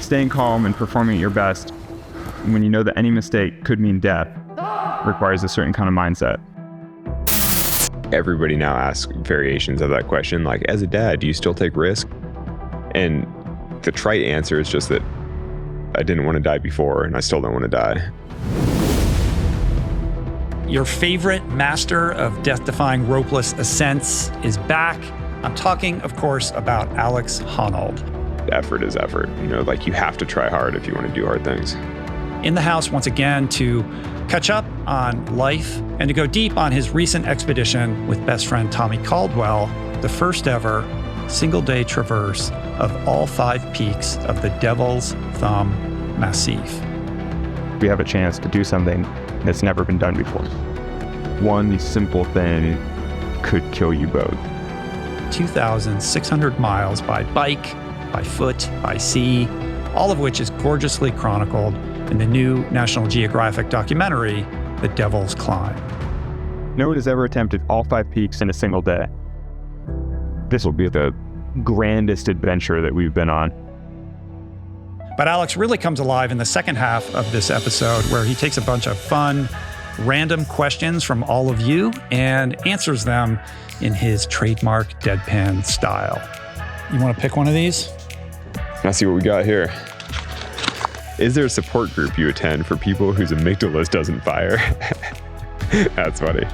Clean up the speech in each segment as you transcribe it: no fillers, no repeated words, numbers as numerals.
Staying calm and performing at your best when you know that any mistake could mean death requires a certain kind of mindset. Everybody now asks variations of that question, like, as a dad, do you still take risk? And the trite answer is just that I didn't want to die before, and I still don't want to die. Your favorite master of death-defying ropeless ascents is back. I'm talking, of course, about Alex Honnold. Effort is effort. Like, you have to try hard if you want to do hard things. In the house once again to catch up on life and to go deep on his recent expedition with best friend Tommy Caldwell, the first ever single-day traverse of all 5 peaks of the Devil's Thumb Massif. We have a chance to do something that's never been done before. One simple thing could kill you both. 2,600 miles by bike, by foot, by sea, all of which is gorgeously chronicled in the new National Geographic documentary, The Devil's Climb. No one has ever attempted all 5 peaks in a single day. This will be the grandest adventure that we've been on. But Alex really comes alive in the second half of this episode, where he takes a bunch of fun, random questions from all of you and answers them in his trademark deadpan style. You want to pick one of these? Let's see what we got here. Is there a support group you attend for people whose amygdalas doesn't fire? That's funny.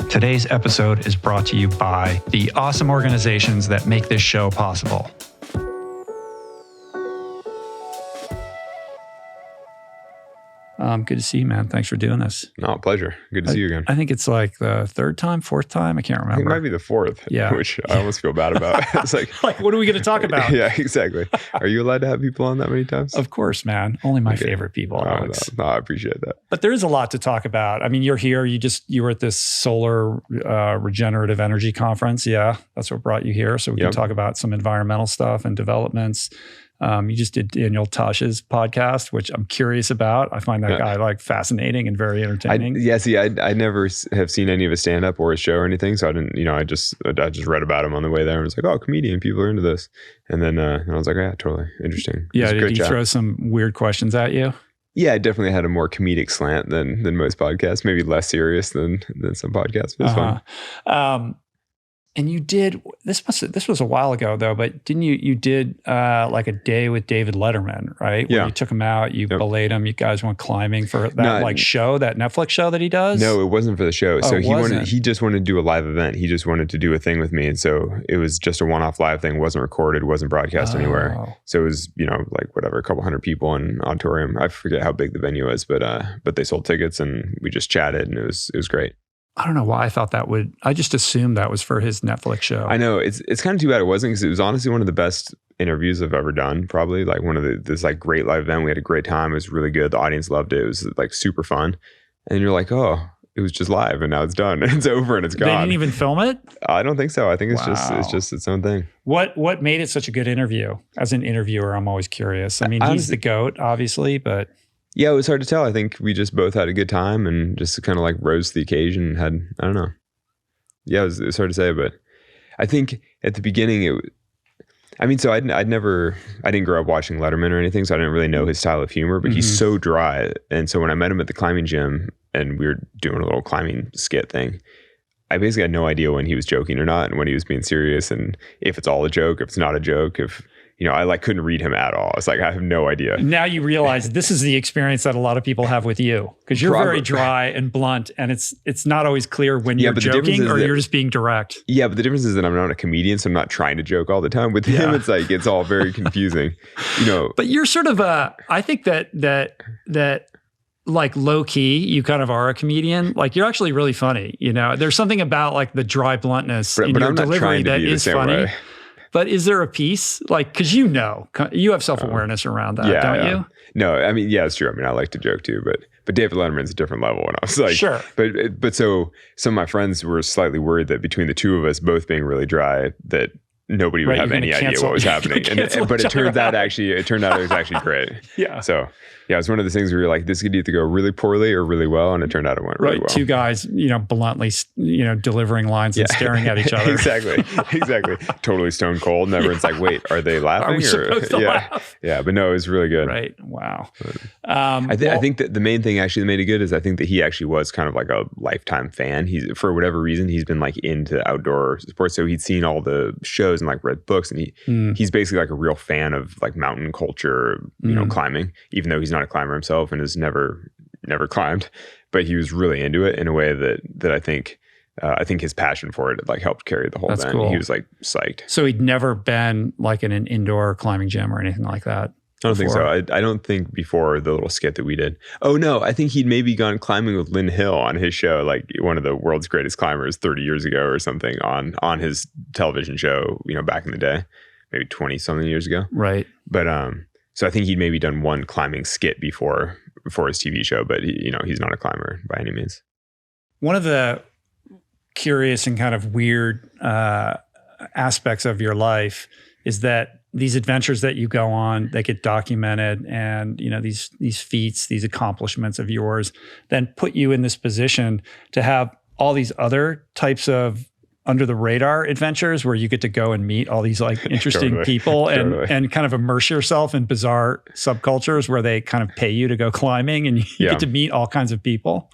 Today's episode is brought to you by the awesome organizations that make this show possible. Good to see you, man. Thanks for doing this. No, pleasure. Good to see you again. I think it's like the 3rd time, 4th time. I can't remember. I think it might be the 4th, yeah. Which I almost feel bad about. It's like, what are we going to talk about? Yeah, exactly. Are you allowed to have people on that many times? Of course, man. Only my favorite people, Alex. No, I appreciate that. But there is a lot to talk about. I mean, you're here. You were at this solar regenerative energy conference. Yeah, that's what brought you here. So we can talk about some environmental stuff and developments. You just did Daniel Tosh's podcast, which I'm curious about. I find that guy fascinating and very entertaining. I never have seen any of his stand up or his show or anything. So I didn't, I just read about him on the way there and was like, oh, comedian, people are into this. And then I was like, yeah, totally interesting. Yeah. Did he throw some weird questions at you? Yeah, it definitely had a more comedic slant than most podcasts, maybe less serious than some podcasts. It was fun. And you did, this was a while ago though, but didn't you did like a day with David Letterman, right? Where you took him out, you belayed him, you guys went climbing for that show, that Netflix show that he does? No, it wasn't for the show. So he just wanted to do a live event. He just wanted to do a thing with me. And so it was just a one-off live thing, wasn't recorded, wasn't broadcast anywhere. So it was, a couple hundred people in auditorium. I forget how big the venue is, but they sold tickets and we just chatted and it was great. I don't know why I thought I just assumed that was for his Netflix show. I know it's kind of too bad it wasn't, because it was honestly one of the best interviews I've ever done. Probably like one of this great live event. We had a great time. It was really good. The audience loved it. It was super fun. And you're like, oh, it was just live and now it's done and it's over and it's gone. They didn't even film it? I don't think so. I think it's just its own thing. What made it such a good interview? As an interviewer, I'm always curious. I mean, he's the GOAT, obviously, but... Yeah, it was hard to tell. I think we just both had a good time and just kind of rose to the occasion and had, I don't know. Yeah, it was hard to say, but I think at the beginning I didn't grow up watching Letterman or anything, so I didn't really know his style of humor, but he's so dry. And so when I met him at the climbing gym and we were doing a little climbing skit thing, I basically had no idea when he was joking or not and when he was being serious and if it's all a joke, if it's not a joke, if... I couldn't read him at all. It's I have no idea. Now you realize this is the experience that a lot of people have with you, because you're very dry and blunt, and it's not always clear when you're joking or you're just being direct. Yeah, but the difference is that I'm not a comedian, so I'm not trying to joke all the time. With him, it's all very confusing. But you're sort of I think that low key, you kind of are a comedian. You're actually really funny. There's something about the dry bluntness in your delivery that is funny. Way. But is there a piece, because you have self-awareness around that, don't you? No, I mean, yeah, it's true. I mean, I like to joke too, but David Letterman's a different level. And I was like, sure. But so some of my friends were slightly worried that between the two of us both being really dry, that nobody would have any idea what was happening. But it turned out it was actually great. Yeah. So Yeah, it was one of the things where you're like, this could either go really poorly or really well, and it turned out it went really well. Two guys, bluntly, delivering lines and staring at each other. Exactly. Totally stone cold, and everyone's like, wait, are they laughing? Are we supposed to laugh? Yeah, but no, it was really good. Right. Wow. I think that the main thing actually that made it good is I think that he actually was kind of like a lifetime fan. He's, for whatever reason, he's been like into outdoor sports, so he'd seen all the shows and like read books, and he's basically like a real fan of like mountain culture, climbing, even though he's not a climber himself and has never climbed, but he was really into it in a way that I think his passion for it like helped carry the whole event. Cool. He was like psyched. So he'd never been like in an indoor climbing gym or anything like that? I don't think so. I don't think before the little skit that we did. Oh no, I think he'd maybe gone climbing with Lynn Hill on his show, like one of the world's greatest climbers 30 years ago or something on his television show, back in the day, maybe 20 something years ago. Right. But so I think he'd maybe done one climbing skit before his TV show, but he's not a climber by any means. One of the curious and kind of weird aspects of your life is that these adventures that you go on, they get documented, and these feats, these accomplishments of yours, then put you in this position to have all these other types of under the radar adventures where you get to go and meet all these like interesting people and kind of immerse yourself in bizarre subcultures where they kind of pay you to go climbing, and you get to meet all kinds of people.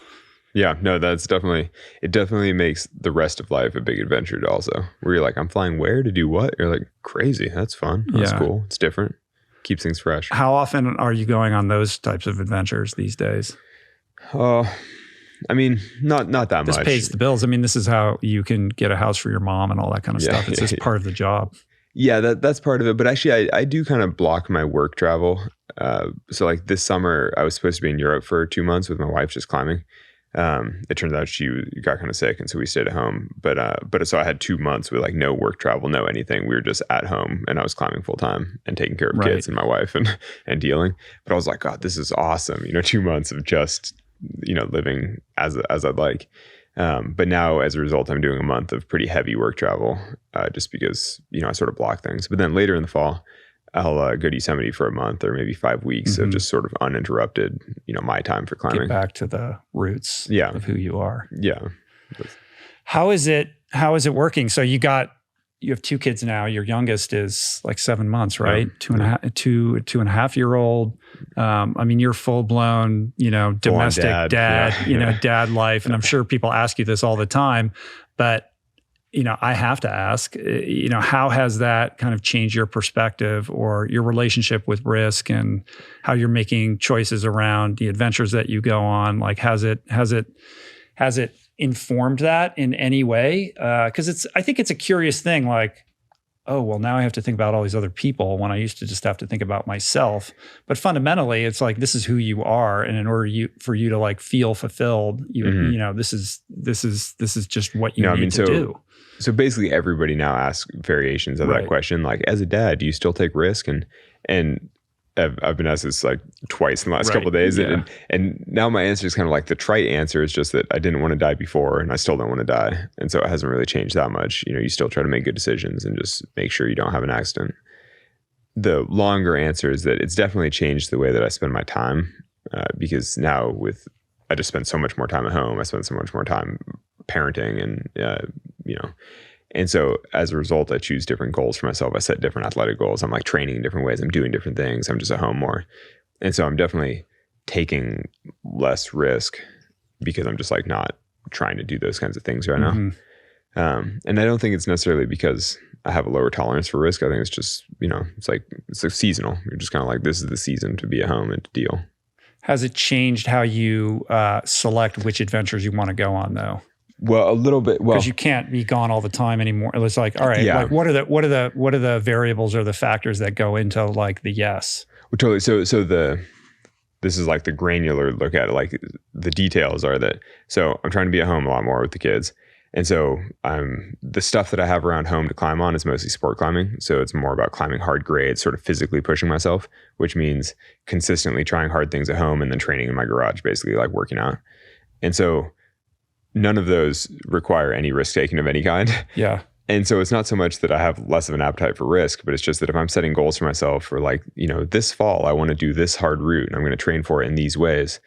Yeah, no, it definitely makes the rest of life a big adventure also, where you're like, I'm flying where to do what? You're like, crazy. That's fun. That's cool. It's different. Keeps things fresh. How often are you going on those types of adventures these days? I mean, not that much. This pays the bills. I mean, this is how you can get a house for your mom and all that kind of stuff. It's just part of the job. Yeah, that's part of it. But actually, I do kind of block my work travel. So like this summer, I was supposed to be in Europe for 2 months with my wife just climbing. It turns out she got kind of sick, and so we stayed at home. But so I had 2 months with like no work travel, no anything. We were just at home, and I was climbing full time and taking care of kids and my wife and dealing. But I was like, God, this is awesome. 2 months of just living as I'd like. But now as a result, I'm doing a month of pretty heavy work travel, just because, I sort of block things. But then later in the fall, I'll go to Yosemite for a month or maybe 5 weeks of just sort of uninterrupted, my time for climbing. Get back to the roots of who you are. Yeah. How is it working? So you have 2 kids now. Your youngest is like 7 months, right? Yeah. Two and a half year old. I mean, you're full blown, domestic dad, dad life. And I'm sure people ask you this all the time, but I have to ask, how has that kind of changed your perspective or your relationship with risk and how you're making choices around the adventures that you go on? Like, has it informed that in any way? Because I think it's a curious thing. Like, oh, well, now I have to think about all these other people when I used to just have to think about myself. But fundamentally, it's like, this is who you are. And in order for you to like feel fulfilled, this is just what you need to do. So basically everybody now asks variations of that question. Like, as a dad, do you still take risk? And I've been asked this like twice in the last couple of days. Yeah. And now my answer is kind of like the trite answer is just that I didn't want to die before and I still don't want to die. And so it hasn't really changed that much. You still try to make good decisions and just make sure you don't have an accident. The longer answer is that it's definitely changed the way that I spend my time, because now I just spend so much more time at home. I spend so much more time parenting and, and so as a result, I choose different goals for myself. I set different athletic goals. I'm like training in different ways. I'm doing different things. I'm just at home more. And so I'm definitely taking less risk because I'm just like not trying to do those kinds of things right now. And I don't think it's necessarily because I have a lower tolerance for risk. I think it's just, it's like seasonal. You're just kind of like, this is the season to be at home and to deal. Has it changed how you select which adventures you want to go on though? Well, a little bit. Well, because you can't be gone all the time anymore. It's like, all right, like what are the variables or the factors that go into like the yes? Well, totally. So this is like the granular look at it. Like the details are that. So I'm trying to be at home a lot more with the kids, and so the stuff that I have around home to climb on is mostly sport climbing. So it's more about climbing hard grades, sort of physically pushing myself, which means consistently trying hard things at home and then training in my garage, basically like working out. And so none of those require any risk taking of any kind. Yeah. And so it's not so much that I have less of an appetite for risk, but it's just that if I'm setting goals for myself for like, this fall, I want to do this hard route and I'm going to train for it in these ways.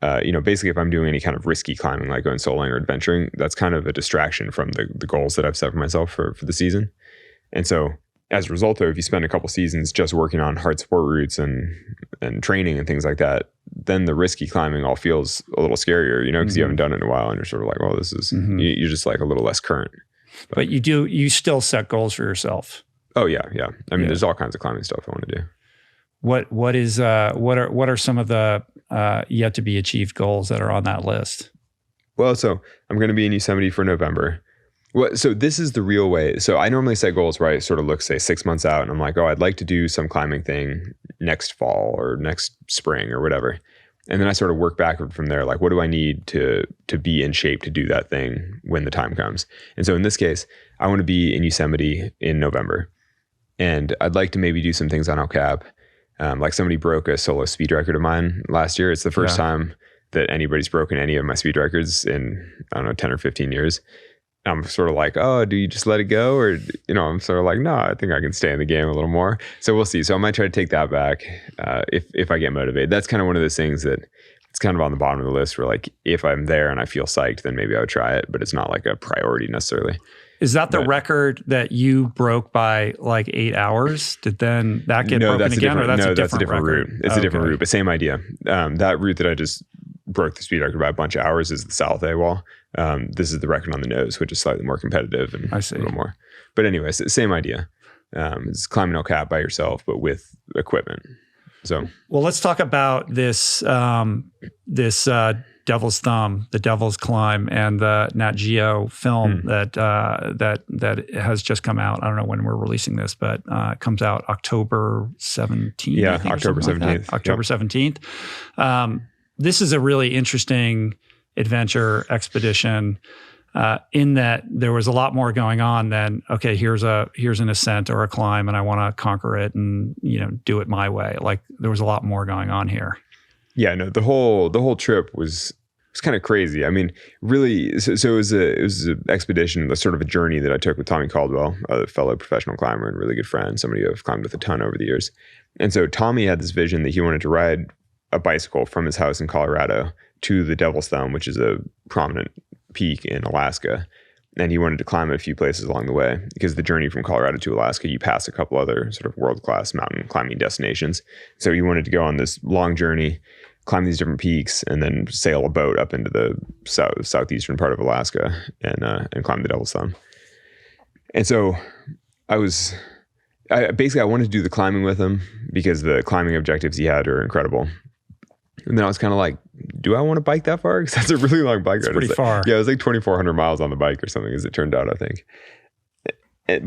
Basically if I'm doing any kind of risky climbing, like going soloing or adventuring, that's kind of a distraction from the goals that I've set for myself for the season. And so as a result, though, if you spend a couple seasons just working on hard support routes and training and things like that, then the risky climbing all feels a little scarier, because you haven't done it in a while and you're sort of like, well, this is, you're just like a little less current. But you still set goals for yourself. Oh yeah. Yeah. I mean, there's all kinds of climbing stuff I want to do. What are some of the yet to be achieved goals that are on that list? Well, so I'm going to be in Yosemite for November. Well, so this is the real way. So I normally set goals where I sort of look, say, 6 months out and I'm like, oh, I'd like to do some climbing thing next fall or next spring or whatever. And then I sort of work backward from there. Like, what do I need to be in shape to do that thing when the time comes? And so in this case, I want to be in Yosemite in November. And I'd like to maybe do some things on El Cap. Like somebody broke a solo speed record of mine last year. It's the first time that anybody's broken any of my speed records in, 10 or 15 years. I'm sort of like, oh, do you just let it go? Or, I'm sort of like, no, I think I can stay in the game a little more. So we'll see. So I might try to take that back if I get motivated. That's kind of one of those things that it's kind of on the bottom of the list where like, if I'm there and I feel psyched, then maybe I would try it, but it's not like a priority necessarily. Is that the record that you broke by like 8 hours? Did then that get broken again? Or that's a different route. It's a different route, but same idea. That route that I just broke the speed record by a bunch of hours is the South A wall. This is the record on the nose, which is slightly more competitive and a little more. But anyways, same idea. It's climbing El Cap by yourself, but with equipment. So, well, let's talk about this Devil's Thumb, the Devil's Climb, and the Nat Geo film that has just come out. I don't know when we're releasing this, but it comes out October 17th. Yeah, October 17th. October 17th. This is a really interesting adventure expedition in that there was a lot more going on than, okay, here's an ascent or a climb and I want to conquer it and, do it my way. Like there was a lot more going on here. Yeah, no, the whole trip was kind of crazy. I mean, really, so it was an expedition, a sort of a journey that I took with Tommy Caldwell, a fellow professional climber and really good friend, somebody I've climbed with a ton over the years. And so Tommy had this vision that he wanted to ride a bicycle from his house in Colorado to the Devil's Thumb, which is a prominent peak in Alaska. And he wanted to climb a few places along the way because the journey from Colorado to Alaska, you pass a couple other sort of world-class mountain climbing destinations. So he wanted to go on this long journey, climb these different peaks, and then sail a boat up into the southeastern part of Alaska and climb the Devil's Thumb. And so I wanted to do the climbing with him because the climbing objectives he had are incredible. And then I was kind of like, do I want to bike that far? Because that's a really long bike ride. It's pretty far. Yeah, it was like 2,400 miles on the bike or something, as it turned out, I think.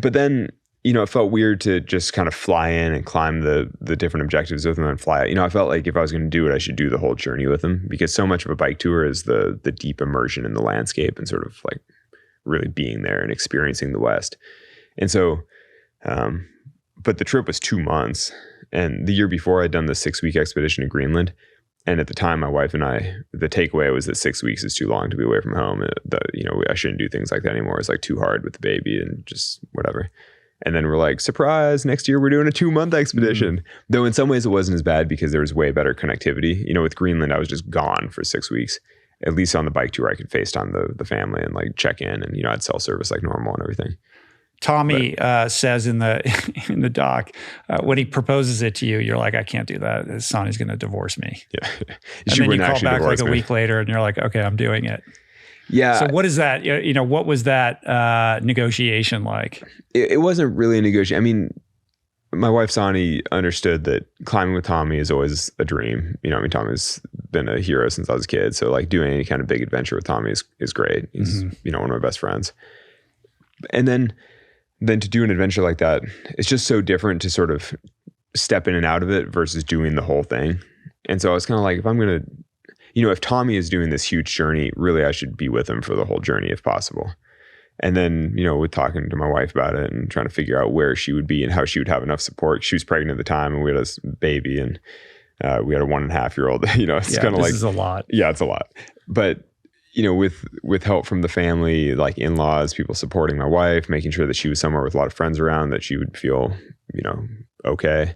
But then, it felt weird to just kind of fly in and climb the different objectives with him and fly out. I felt like if I was going to do it, I should do the whole journey with him because so much of a bike tour is the deep immersion in the landscape and sort of like really being there and experiencing the West. And so, but the trip was 2 months. And the year before I'd done the 6-week expedition to Greenland. And at the time, my wife and I, the takeaway was that 6 weeks is too long to be away from home. I shouldn't do things like that anymore. It's like too hard with the baby and just whatever. And then we're like, surprise, next year we're doing a 2-month expedition. Though in some ways it wasn't as bad because there was way better connectivity. with Greenland, I was just gone for 6 weeks. At least on the bike tour, I could FaceTime the family and like check in and, I'd cell service like normal and everything. Tommy says in the doc, when he proposes it to you, you're like, I can't do that. Sonny's going to divorce me. Yeah. And then you call back like a week later and you're like, okay, I'm doing it. Yeah. So what is that? What was that negotiation like? It wasn't really a negotiation. I mean, my wife, Sonny, understood that climbing with Tommy is always a dream. Tommy's been a hero since I was a kid. So like doing any kind of big adventure with Tommy is great. He's, one of my best friends. And then to do an adventure like that, it's just so different to sort of step in and out of it versus doing the whole thing. And so I was kind of like, if I'm going to, if Tommy is doing this huge journey, really I should be with him for the whole journey if possible. And then, with talking to my wife about it and trying to figure out where she would be and how she would have enough support. She was pregnant at the time and we had a baby and we had a 1.5-year-old, it's kind of like, this is a lot. Yeah, it's a lot. But, with help from the family, like in-laws, people supporting my wife, making sure that she was somewhere with a lot of friends around, that she would feel, okay.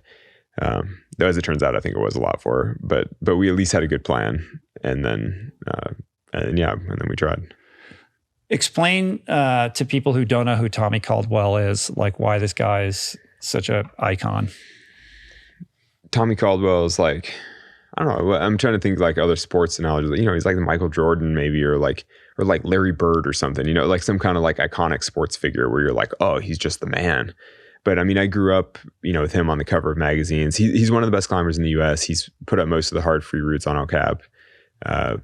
Though as it turns out, I think it was a lot for her, but we at least had a good plan. And then we tried. Explain to people who don't know who Tommy Caldwell is, like why this guy is such an icon. Tommy Caldwell is like, I don't know. I'm trying to think like other sports analogies. He's like the Michael Jordan maybe, or like Larry Bird or something. Like some kind of like iconic sports figure where you're like, oh, he's just the man. But I mean, I grew up, with him on the cover of magazines. He's one of the best climbers in the U.S. He's put up most of the hard free routes on El Cap. Actually,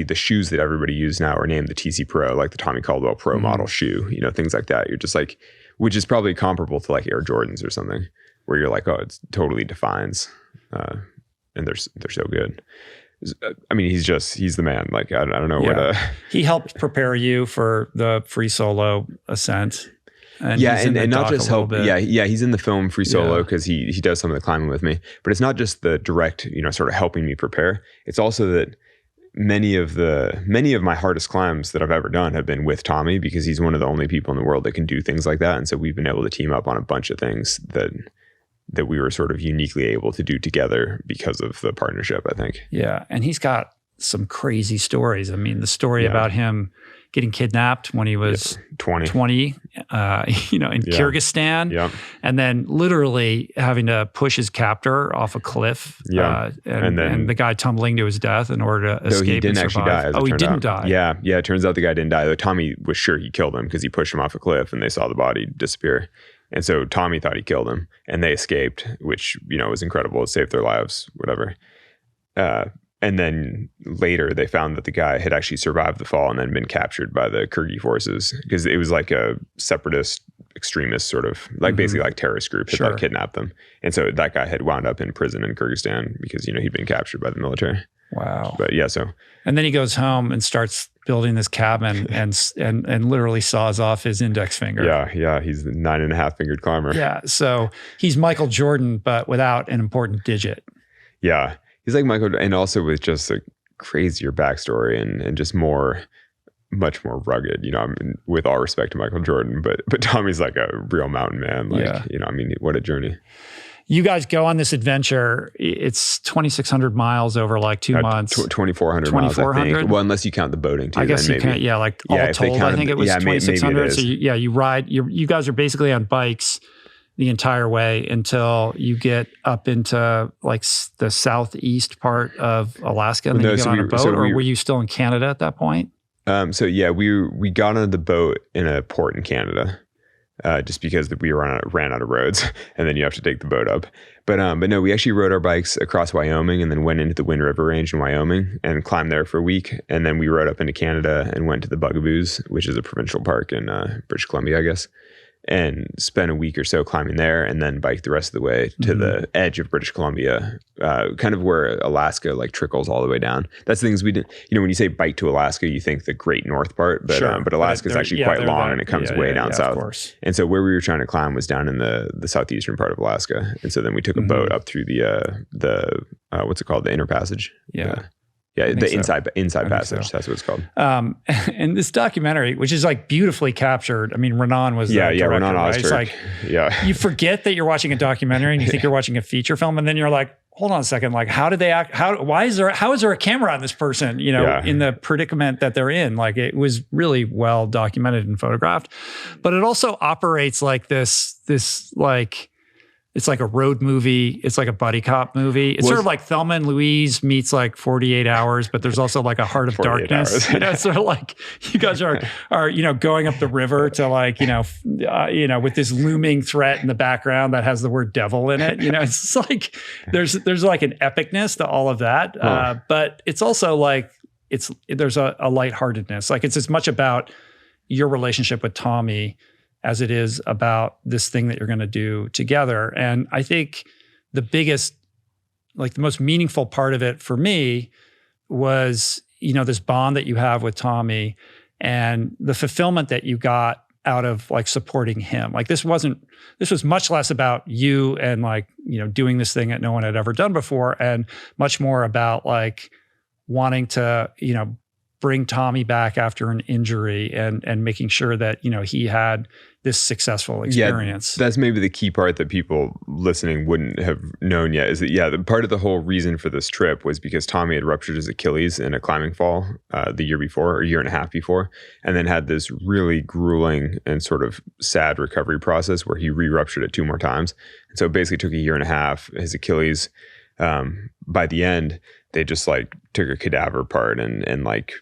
the shoes that everybody uses now are named the TC Pro, like the Tommy Caldwell Pro model shoe. Things like that. You're just like, which is probably comparable to like Air Jordans or something, where you're like, oh, it totally defines, and they're so good. I mean, he's the man. Like, I don't know what. He helped prepare you for the free solo ascent. And and not just help. He's in the film Free Solo because he does some of the climbing with me. But it's not just the direct, sort of helping me prepare. It's also that many of my hardest climbs that I've ever done have been with Tommy, because he's one of the only people in the world that can do things like that. And so we've been able to team up on a bunch of things that we were sort of uniquely able to do together because of the partnership, I think. Yeah. And he's got some crazy stories. I mean, the story about him getting kidnapped when he was 20 in Kyrgyzstan, and then literally having to push his captor off a cliff, and the guy tumbling to his death in order to escape. He didn't and survive. actually die. He didn't die. Yeah. It turns out the guy didn't die. Though Tommy was sure he killed him because he pushed him off a cliff and they saw the body disappear. And so Tommy thought he killed him, and they escaped, which was incredible. It saved their lives, whatever. And then later they found that the guy had actually survived the fall and then been captured by the Kyrgyz forces, because it was like a separatist extremist sort of like basically like terrorist group had like kidnapped them. And so that guy had wound up in prison in Kyrgyzstan because, he'd been captured by the military. Wow. But and then he goes home and starts building this cabin and literally saws off his index finger. Yeah. He's the 9.5 fingered climber. Yeah. So he's Michael Jordan, but without an important digit. Yeah. He's like Michael, and also with just a crazier backstory and just much more rugged, I mean, with all respect to Michael Jordan, but Tommy's like a real mountain man. Like, I mean, what a journey. You guys go on this adventure. It's 2,600 miles over like 2 months. 2,400 miles, I think. Well, unless you count the boating too. I guess you can't. Yeah, like all told, I think it was 2,600. So you ride. You guys are basically on bikes the entire way until you get up into like the southeast part of Alaska, and then you get on a boat. Or were you still in Canada at that point? We got on the boat in a port in Canada. Just because we ran out of roads, and then you have to take the boat up. But no, we actually rode our bikes across Wyoming and then went into the Wind River Range in Wyoming and climbed there for a week. And then we rode up into Canada and went to the Bugaboos, which is a provincial park in British Columbia, I guess, and spent a week or so climbing there, and then biked the rest of the way to the edge of British Columbia, kind of where Alaska like trickles all the way down. That's the things we did. When you say bike to Alaska, you think the Great North part, but Alaska is actually quite long and it comes way down south. Of course. And so where we were trying to climb was down in the southeastern part of Alaska. And so then we took a boat up through the what's it called? The Inner Passage. The inside passage. So. That's what it's called. And this documentary, which is like beautifully captured. I mean, Renan was the director, Renan right? Ozturk. It's like, you forget that you're watching a documentary and you think you're watching a feature film, and then you're like, hold on a second, like how did they act? How is there a camera on this person? In the predicament that they're in. Like it was really well documented and photographed, but it also operates like this like. It's like a road movie. It's like a buddy cop movie. It's sort of like Thelma and Louise meets like 48 Hours, but there's also like a Heart of Darkness. It's sort of like you guys are going up the river to like with this looming threat in the background that has the word devil in it. It's like there's like an epicness to all of that, but it's also like there's a lightheartedness. Like it's as much about your relationship with Tommy as it is about this thing that you're going to do together. And I think the biggest, like the most meaningful part of it for me was, this bond that you have with Tommy and the fulfillment that you got out of like supporting him. Like this was much less about you and like, doing this thing that no one had ever done before, and much more about like wanting to, bring Tommy back after an injury and making sure that, he had this successful experience. Yeah, that's maybe the key part that people listening wouldn't have known yet is that, the part of the whole reason for this trip was because Tommy had ruptured his Achilles in a climbing fall the year before, or a year and a half before, and then had this really grueling and sort of sad recovery process where he re-ruptured it 2 more times. And so it basically took a year and a half. His Achilles, by the end, they just like took a cadaver part and like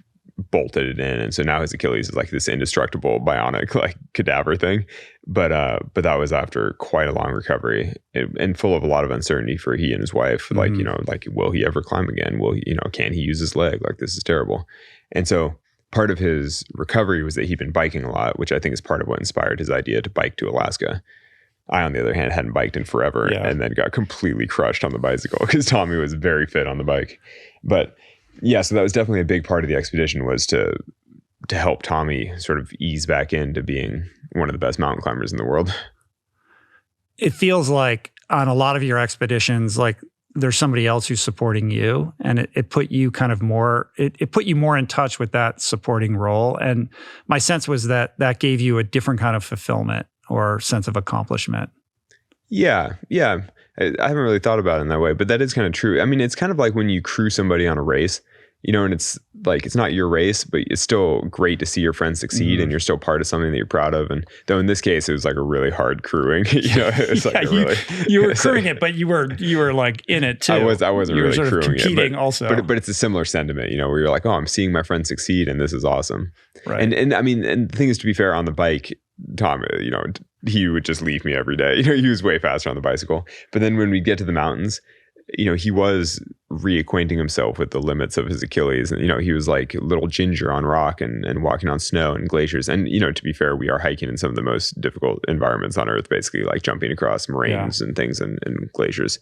bolted it in, and so now his Achilles is like this indestructible bionic like cadaver thing. But that was after quite a long recovery and full of a lot of uncertainty for he and his wife. Like, like, will he ever climb again? Will he, can he use his leg? Like, this is terrible. And so part of his recovery was that he'd been biking a lot, which I think is part of what inspired his idea to bike to Alaska. I, on the other hand, hadn't biked in forever and then got completely crushed on the bicycle because Tommy was very fit on the bike. But yeah, so that was definitely a big part of the expedition, was to help Tommy sort of ease back into being one of the best mountain climbers in the world. It feels like on a lot of your expeditions, like there's somebody else who's supporting you, and it put you kind of more, it put you more in touch with that supporting role. And my sense was that gave you a different kind of fulfillment or sense of accomplishment. Yeah. I haven't really thought about it in that way, but that is kind of true. I mean, it's kind of like when you crew somebody on a race, and it's like, it's not your race, but it's still great to see your friends succeed and you're still part of something that you're proud of. And though in this case, it was like a really hard crewing, it was like you were crewing it, but you were like in it too. I wasn't really sort of crewing competing it, also. But it's a similar sentiment, where you're like, oh, I'm seeing my friends succeed and this is awesome. Right. And I mean, and the thing is, to be fair, on the bike, Tom, he would just leave me every day. He was way faster on the bicycle. But then when we get to the mountains, he was reacquainting himself with the limits of his Achilles. And, he was like little Ginger on rock and walking on snow and glaciers. And, to be fair, we are hiking in some of the most difficult environments on Earth, basically like jumping across moraines and things and glaciers,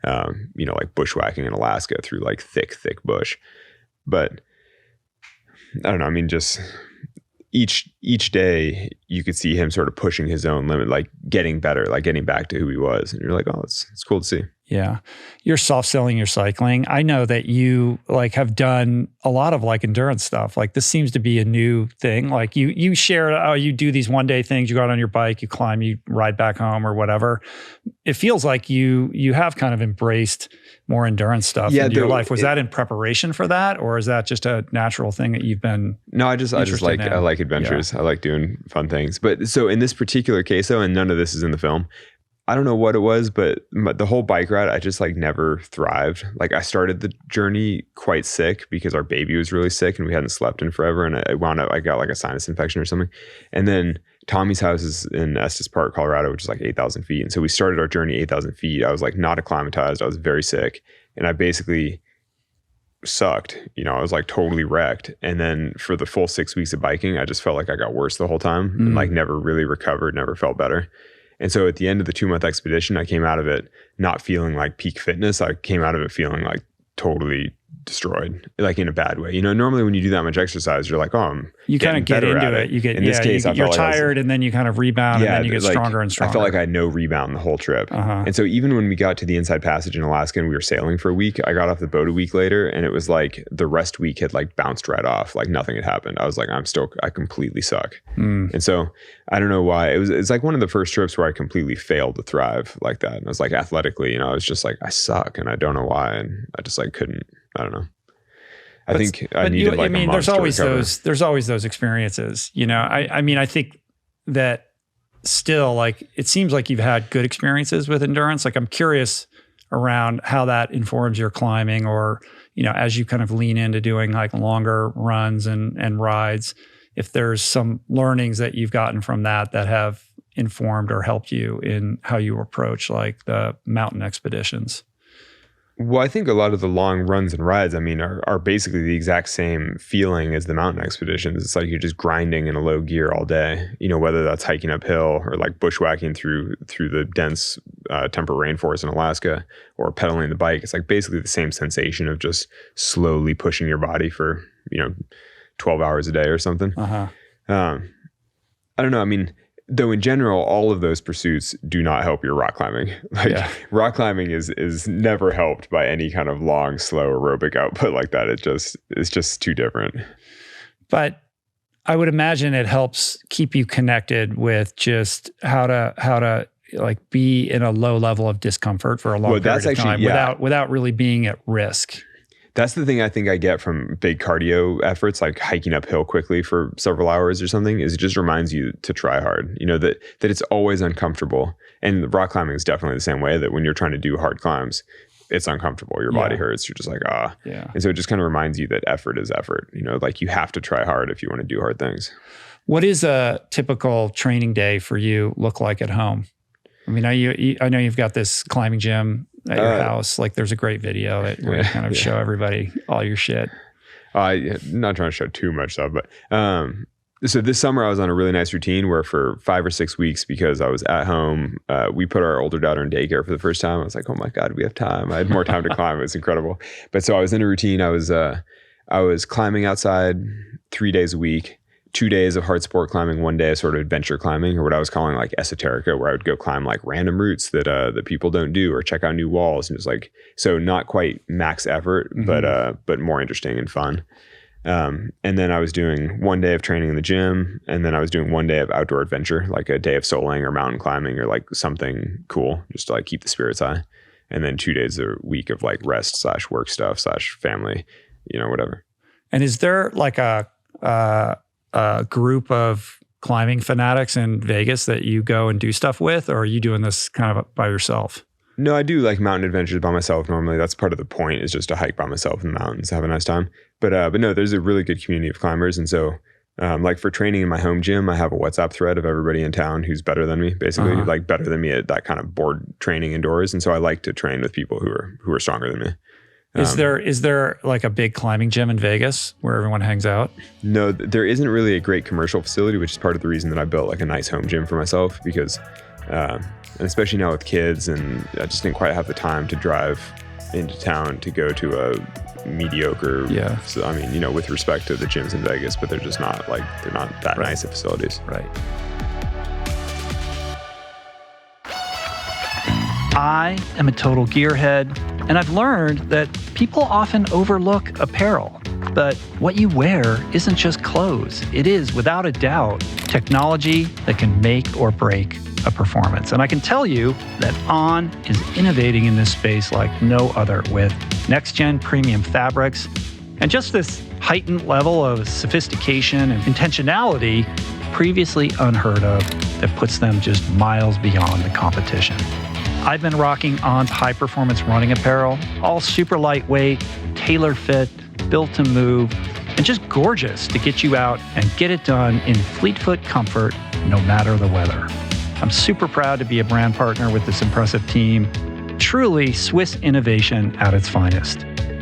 like bushwhacking in Alaska through like thick bush. But I don't know. I mean, just each day you could see him sort of pushing his own limit, like getting better, like getting back to who he was. And you're like, oh, it's cool to see. Yeah. You're soft selling your cycling. I know that you like have done a lot of like endurance stuff. Like this seems to be a new thing. Like you share, you do these 1-day things, you go out on your bike, you climb, you ride back home or whatever. It feels like you have kind of embraced more endurance stuff in your life. Was that in preparation for that, or is that just a natural thing that you've been? No, I just like I like adventures. Yeah. I like doing fun things. But so in this particular case though, and none of this is in the film, I don't know what it was, but the whole bike ride, I just like never thrived. Like I started the journey quite sick because our baby was really sick and we hadn't slept in forever. And I wound up, I got like a sinus infection or something. And then Tommy's house is in Estes Park, Colorado, which is like 8,000 feet. And so we started our journey 8,000 feet. I was like not acclimatized. I was very sick. And I basically sucked. I was like totally wrecked. And then for the full 6 weeks of biking, I just felt like I got worse the whole time and like never really recovered, never felt better. And so at the end of the 2-month expedition, I came out of it not feeling like peak fitness. I came out of it feeling like totally destroyed, like in a bad way. Normally when you do that much exercise, you're like, oh, you kind of get into it. You get, in this case, you're tired and then you kind of rebound and then you get stronger and stronger. I felt like I had no rebound the whole trip. And so even when we got to the Inside Passage in Alaska and we were sailing for a week, I got off the boat a week later and it was like the rest week had like bounced right off. Like nothing had happened. I was like, I completely suck. And so I don't know why. It's like one of the first trips where I completely failed to thrive like that. And I was like athletically, I was just like, I suck and I don't know why. And I just like couldn't, I don't know. I think I needed like a month there's always those experiences, I mean, I think that still like, it seems like you've had good experiences with endurance. Like I'm curious around how that informs your climbing or, as you kind of lean into doing like longer runs and rides, if there's some learnings that you've gotten from that have informed or helped you in how you approach like the mountain expeditions. Well, I think a lot of the long runs and rides, I mean, are basically the exact same feeling as the mountain expeditions. It's like you're just grinding in a low gear all day, whether that's hiking uphill or like bushwhacking through the dense temperate rainforest in Alaska or pedaling the bike. It's like basically the same sensation of just slowly pushing your body for, 12 hours a day or something. I don't know. I mean, Though in general, all of those pursuits do not help your rock climbing. Rock climbing is never helped by any kind of long, slow aerobic output like that. It's just too different. But I would imagine it helps keep you connected with just how to like be in a low level of discomfort for a long period of time without really being at risk. That's the thing I think I get from big cardio efforts, like hiking uphill quickly for several hours or something, is it just reminds you to try hard, that it's always uncomfortable. And rock climbing is definitely the same way, that when you're trying to do hard climbs, it's uncomfortable. Your body hurts. You're just like, Yeah. And so it just kind of reminds you that effort is effort, like you have to try hard if you want to do hard things. What is a typical training day for you look like at home? I mean, I know you've got this climbing gym at your house. Like there's a great video where you kind of show everybody all your shit. I'm not trying to show too much stuff, but so this summer I was on a really nice routine where for 5 or 6 weeks, because I was at home, we put our older daughter in daycare for the first time. I was like, oh my God, we have time. I had more time to climb. It was incredible. But so I was in a routine. I was climbing outside 3 days a week. 2 days of hard sport climbing, 1 day of sort of adventure climbing, or what I was calling like esoterica, where I would go climb like random routes that people don't do, or check out new walls. And it's like, so not quite max effort, but more interesting and fun. And then I was doing 1 day of training in the gym, and then I was doing 1 day of outdoor adventure, like a day of soloing or mountain climbing or like something cool, just to like keep the spirits high. And then 2 days a week of like rest / work stuff / family, whatever. And is there like a group of climbing fanatics in Vegas that you go and do stuff with, or are you doing this kind of by yourself? No, I do like mountain adventures by myself normally. That's part of the point, is just to hike by myself in the mountains, have a nice time. But no, there's a really good community of climbers. And so like for training in my home gym, I have a WhatsApp thread of everybody in town who's better than me, basically, like better than me at that kind of board training indoors. And so I like to train with people who are stronger than me. Is there like a big climbing gym in Vegas where everyone hangs out? No, there isn't really a great commercial facility, which is part of the reason that I built like a nice home gym for myself, because, and especially now with kids, and I just didn't quite have the time to drive into town to go to a mediocre. Yeah. So, I mean, with respect to the gyms in Vegas, but they're just not they're not that nice of facilities. Right. I am a total gearhead, and I've learned that people often overlook apparel. But what you wear isn't just clothes. It is, without a doubt, technology that can make or break a performance. And I can tell you that On is innovating in this space like no other, with next-gen premium fabrics and just this heightened level of sophistication and intentionality previously unheard of that puts them just miles beyond the competition. I've been rocking On's high-performance running apparel, all super lightweight, tailor-fit, built to move, and just gorgeous to get you out and get it done in fleet-foot comfort, no matter the weather. I'm super proud to be a brand partner with this impressive team. Truly Swiss innovation at its finest.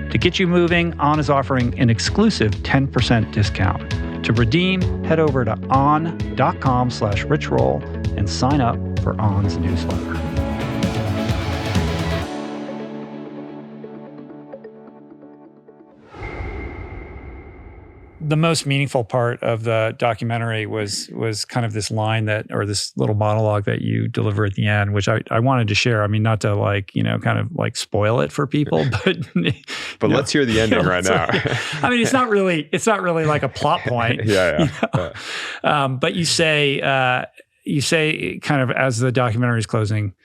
To get you moving, On is offering an exclusive 10% discount. To redeem, head over to on.com/richroll and sign up for On's newsletter. The most meaningful part of the documentary was kind of this line or this little monologue that you deliver at the end, which I wanted to share. I mean, not to kind of spoil it for people, but let's hear the ending right now. I mean, it's not really like a plot point. Yeah. But you say kind of as the documentary is closing,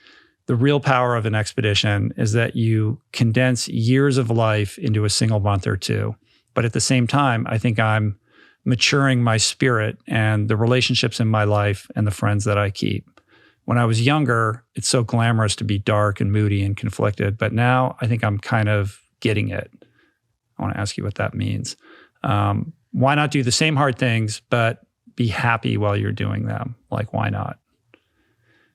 the real power of an expedition is that you condense years of life into a single month or two. But at the same time, I think I'm maturing my spirit and the relationships in my life and the friends that I keep. When I was younger, it's so glamorous to be dark and moody and conflicted. But now I think I'm kind of getting it. I want to ask you what that means. Why not do the same hard things, but be happy while you're doing them? Like, why not?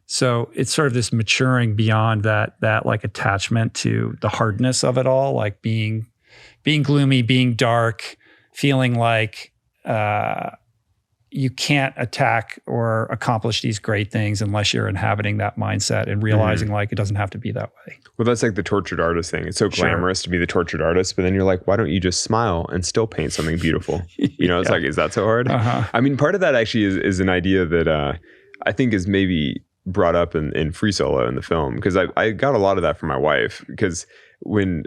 So it's sort of this maturing beyond that like attachment to the hardness of it all, like being gloomy, being dark, feeling like you can't attack or accomplish these great things unless you're inhabiting that mindset and realizing like it doesn't have to be that way. Well, that's like the tortured artist thing. It's so glamorous to be the tortured artist, but then you're like, why don't you just smile and still paint something beautiful? It's like, is that so hard? I mean, part of that actually is an idea that I think is maybe brought up in Free Solo in the film, because I got a lot of that from my wife, because when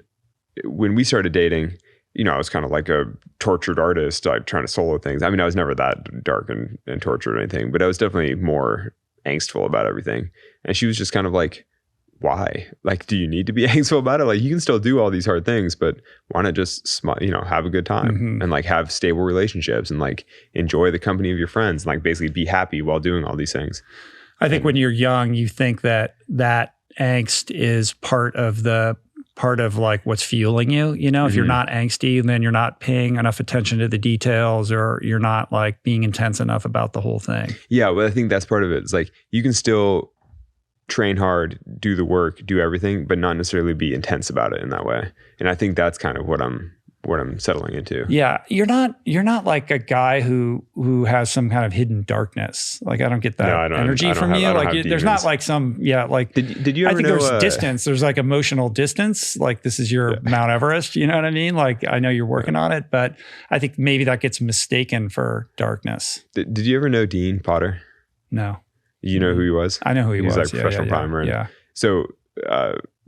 we started dating, I was kind of like a tortured artist, like trying to solo things. I mean, I was never that dark and tortured or anything, but I was definitely more angstful about everything. And she was just kind of like, why? Like, do you need to be angstful about it? Like, you can still do all these hard things, but why not just, have a good time and like have stable relationships and like enjoy the company of your friends and like basically be happy while doing all these things. I think when you're young, you think that angst is part of like what's fueling you. If you're not angsty, then you're not paying enough attention to the details, or you're not like being intense enough about the whole thing. Yeah, well, I think that's part of it. It's like you can still train hard, do the work, do everything, but not necessarily be intense about it in that way. And I think that's kind of what I'm settling into. Yeah, you're not like a guy who has some kind of hidden darkness. Like, I don't get that energy from you. Like, there's not like some like. Did you ever I think know, there's distance. There's like emotional distance. Like, this is your Mount Everest. You know what I mean? Like, I know you're working on it, but I think maybe that gets mistaken for darkness. Did you ever know Dean Potter? No. You know who he was? I know who he was. He's like a professional primer. Yeah. So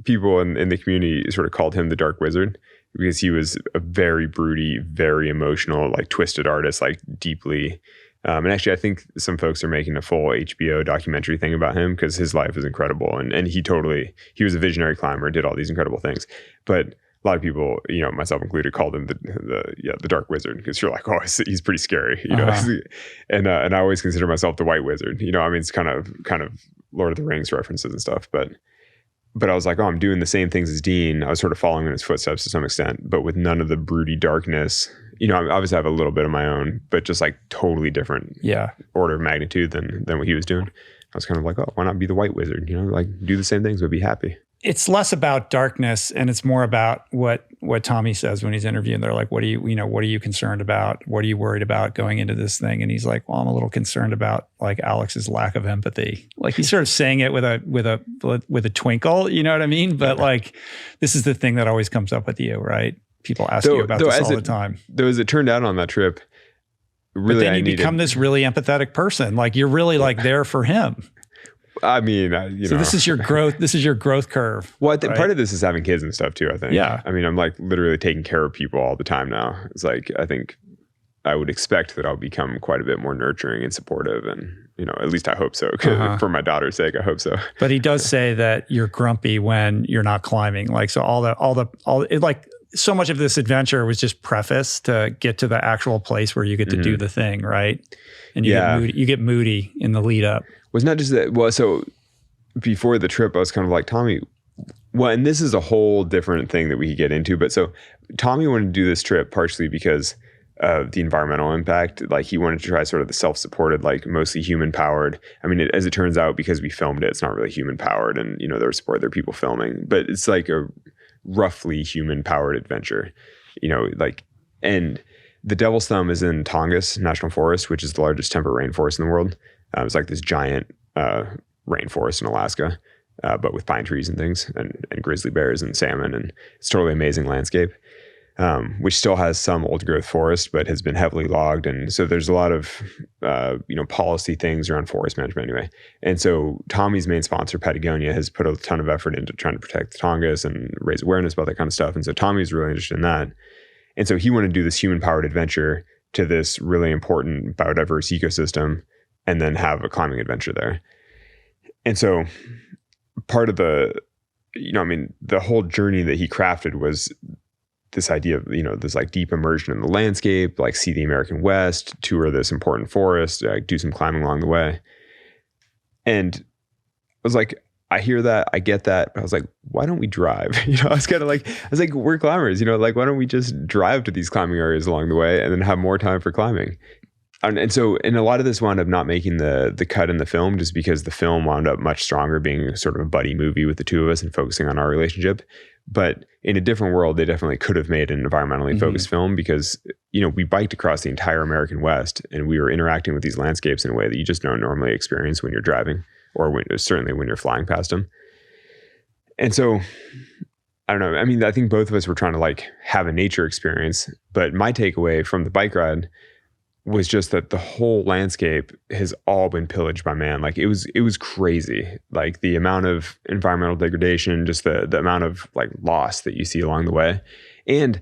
people in the community sort of called him the Dark Wizard, because he was a very broody, very emotional, like twisted artist, like deeply. And actually, I think some folks are making a full HBO documentary thing about him, because his life is incredible. And he was a visionary climber, did all these incredible things. But a lot of people, myself included, called him the Dark Wizard, because you're like, oh, he's pretty scary, and I always consider myself the White Wizard. I mean, it's kind of Lord of the Rings references and stuff, but I was like, oh, I'm doing the same things as Dean. I was sort of following in his footsteps to some extent, but with none of the broody darkness. I obviously have a little bit of my own, but just like totally different order of magnitude than what he was doing. I was kind of like, oh, why not be the White Wizard? Like do the same things, but be happy. It's less about darkness, and it's more about what Tommy says when he's interviewing. They're like, what are you concerned about? What are you worried about going into this thing? And he's like, well, I'm a little concerned about like Alex's lack of empathy. Like, he's sort of saying it with a twinkle, you know what I mean? But like, this is the thing that always comes up with you, right? People ask you about this all the time. Though, as it turned out on that trip, really, but then you become this really empathetic person. Like, you're really like there for him. I mean, so this is your growth. This is your growth curve. Well, right? Part of this is having kids and stuff too, I think. Yeah. I mean, I'm like literally taking care of people all the time now. It's like, I think I would expect that I'll become quite a bit more nurturing and supportive, and at least I hope so. For my daughter's sake, I hope so. But he does say that you're grumpy when you're not climbing. Like, so so much of this adventure was just preface to get to the actual place where you get to do the thing, right? And you get moody in the lead up. Was not just that. Well, so before the trip, I was kind of like, Tommy, well, and this is a whole different thing that we could get into. But so Tommy wanted to do this trip partially because of the environmental impact. Like, he wanted to try sort of the self-supported, like mostly human powered. I mean, as it turns out, because we filmed it, it's not really human powered, and there are people filming, but it's like a roughly human powered adventure, and the Devil's Thumb is in Tongass National Forest, which is the largest temperate rainforest in the world. It's like this giant rainforest in Alaska, but with pine trees and things, and grizzly bears and salmon, and it's totally amazing landscape, which still has some old growth forest, but has been heavily logged. And so there's a lot of, policy things around forest management anyway. And so Tommy's main sponsor, Patagonia, has put a ton of effort into trying to protect the Tongass and raise awareness about that kind of stuff. And so Tommy's really interested in that. And so he wanted to do this human-powered adventure to this really important biodiverse ecosystem, and then have a climbing adventure there. And so part of the, the whole journey that he crafted was this idea of, this like deep immersion in the landscape, like see the American West, tour this important forest, do some climbing along the way. And I was like, I hear that, I get that. But I was like, why don't we drive? I was like, we're climbers, like, why don't we just drive to these climbing areas along the way and then have more time for climbing? And so, a lot of this wound up not making the cut in the film, just because the film wound up much stronger, being sort of a buddy movie with the two of us and focusing on our relationship. But in a different world, they definitely could have made an environmentally focused film, because, we biked across the entire American West, and we were interacting with these landscapes in a way that you just don't normally experience when you're driving, or certainly when you're flying past them. And so, I don't know. I mean, I think both of us were trying to like have a nature experience, but my takeaway from the bike ride was just that the whole landscape has all been pillaged by man. Like it was crazy. Like the amount of environmental degradation, just the amount of like loss that you see along the way, and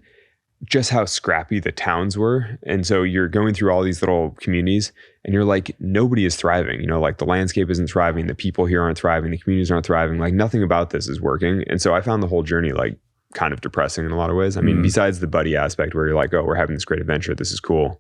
just how scrappy the towns were. And so you're going through all these little communities and you're like, nobody is thriving. You know, like the landscape isn't thriving. The people here aren't thriving. The communities aren't thriving. Like nothing about this is working. And so I found the whole journey like kind of depressing in a lot of ways. I mean, besides the buddy aspect where you're like, oh, we're having this great adventure. This is cool.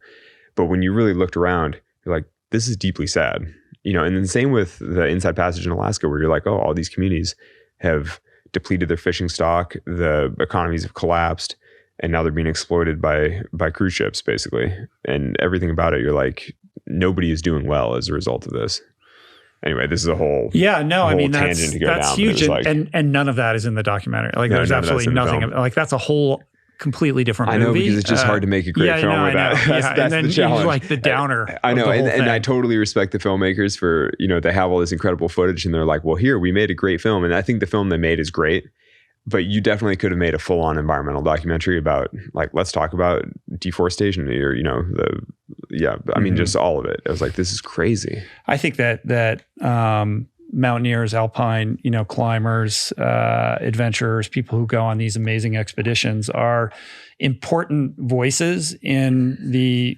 But when you really looked around, you're like, this is deeply sad. You know, and then same with the Inside Passage in Alaska, where you're like, oh, all these communities have depleted their fishing stock. The economies have collapsed. And now they're being exploited by cruise ships, basically. And everything about it, you're like, nobody is doing well as a result of this. Anyway, this is a whole I mean, that's down, huge. And none of that is in the documentary. Like there's absolutely nothing. Like that's a whole completely different movie. I know, because it's just hard to make a great film with that. That's and then the challenge. Like the downer. I know. And I totally respect the filmmakers for, you know, they have all this incredible footage and they're like, well, here, we made a great film. And I think the film they made is great. But you definitely could have made a full-on environmental documentary about, like, let's talk about deforestation or, you know, I mean, just all of it. I was like, this is crazy. I think that mountaineers, alpine, you know, climbers, adventurers, people who go on these amazing expeditions are important voices in the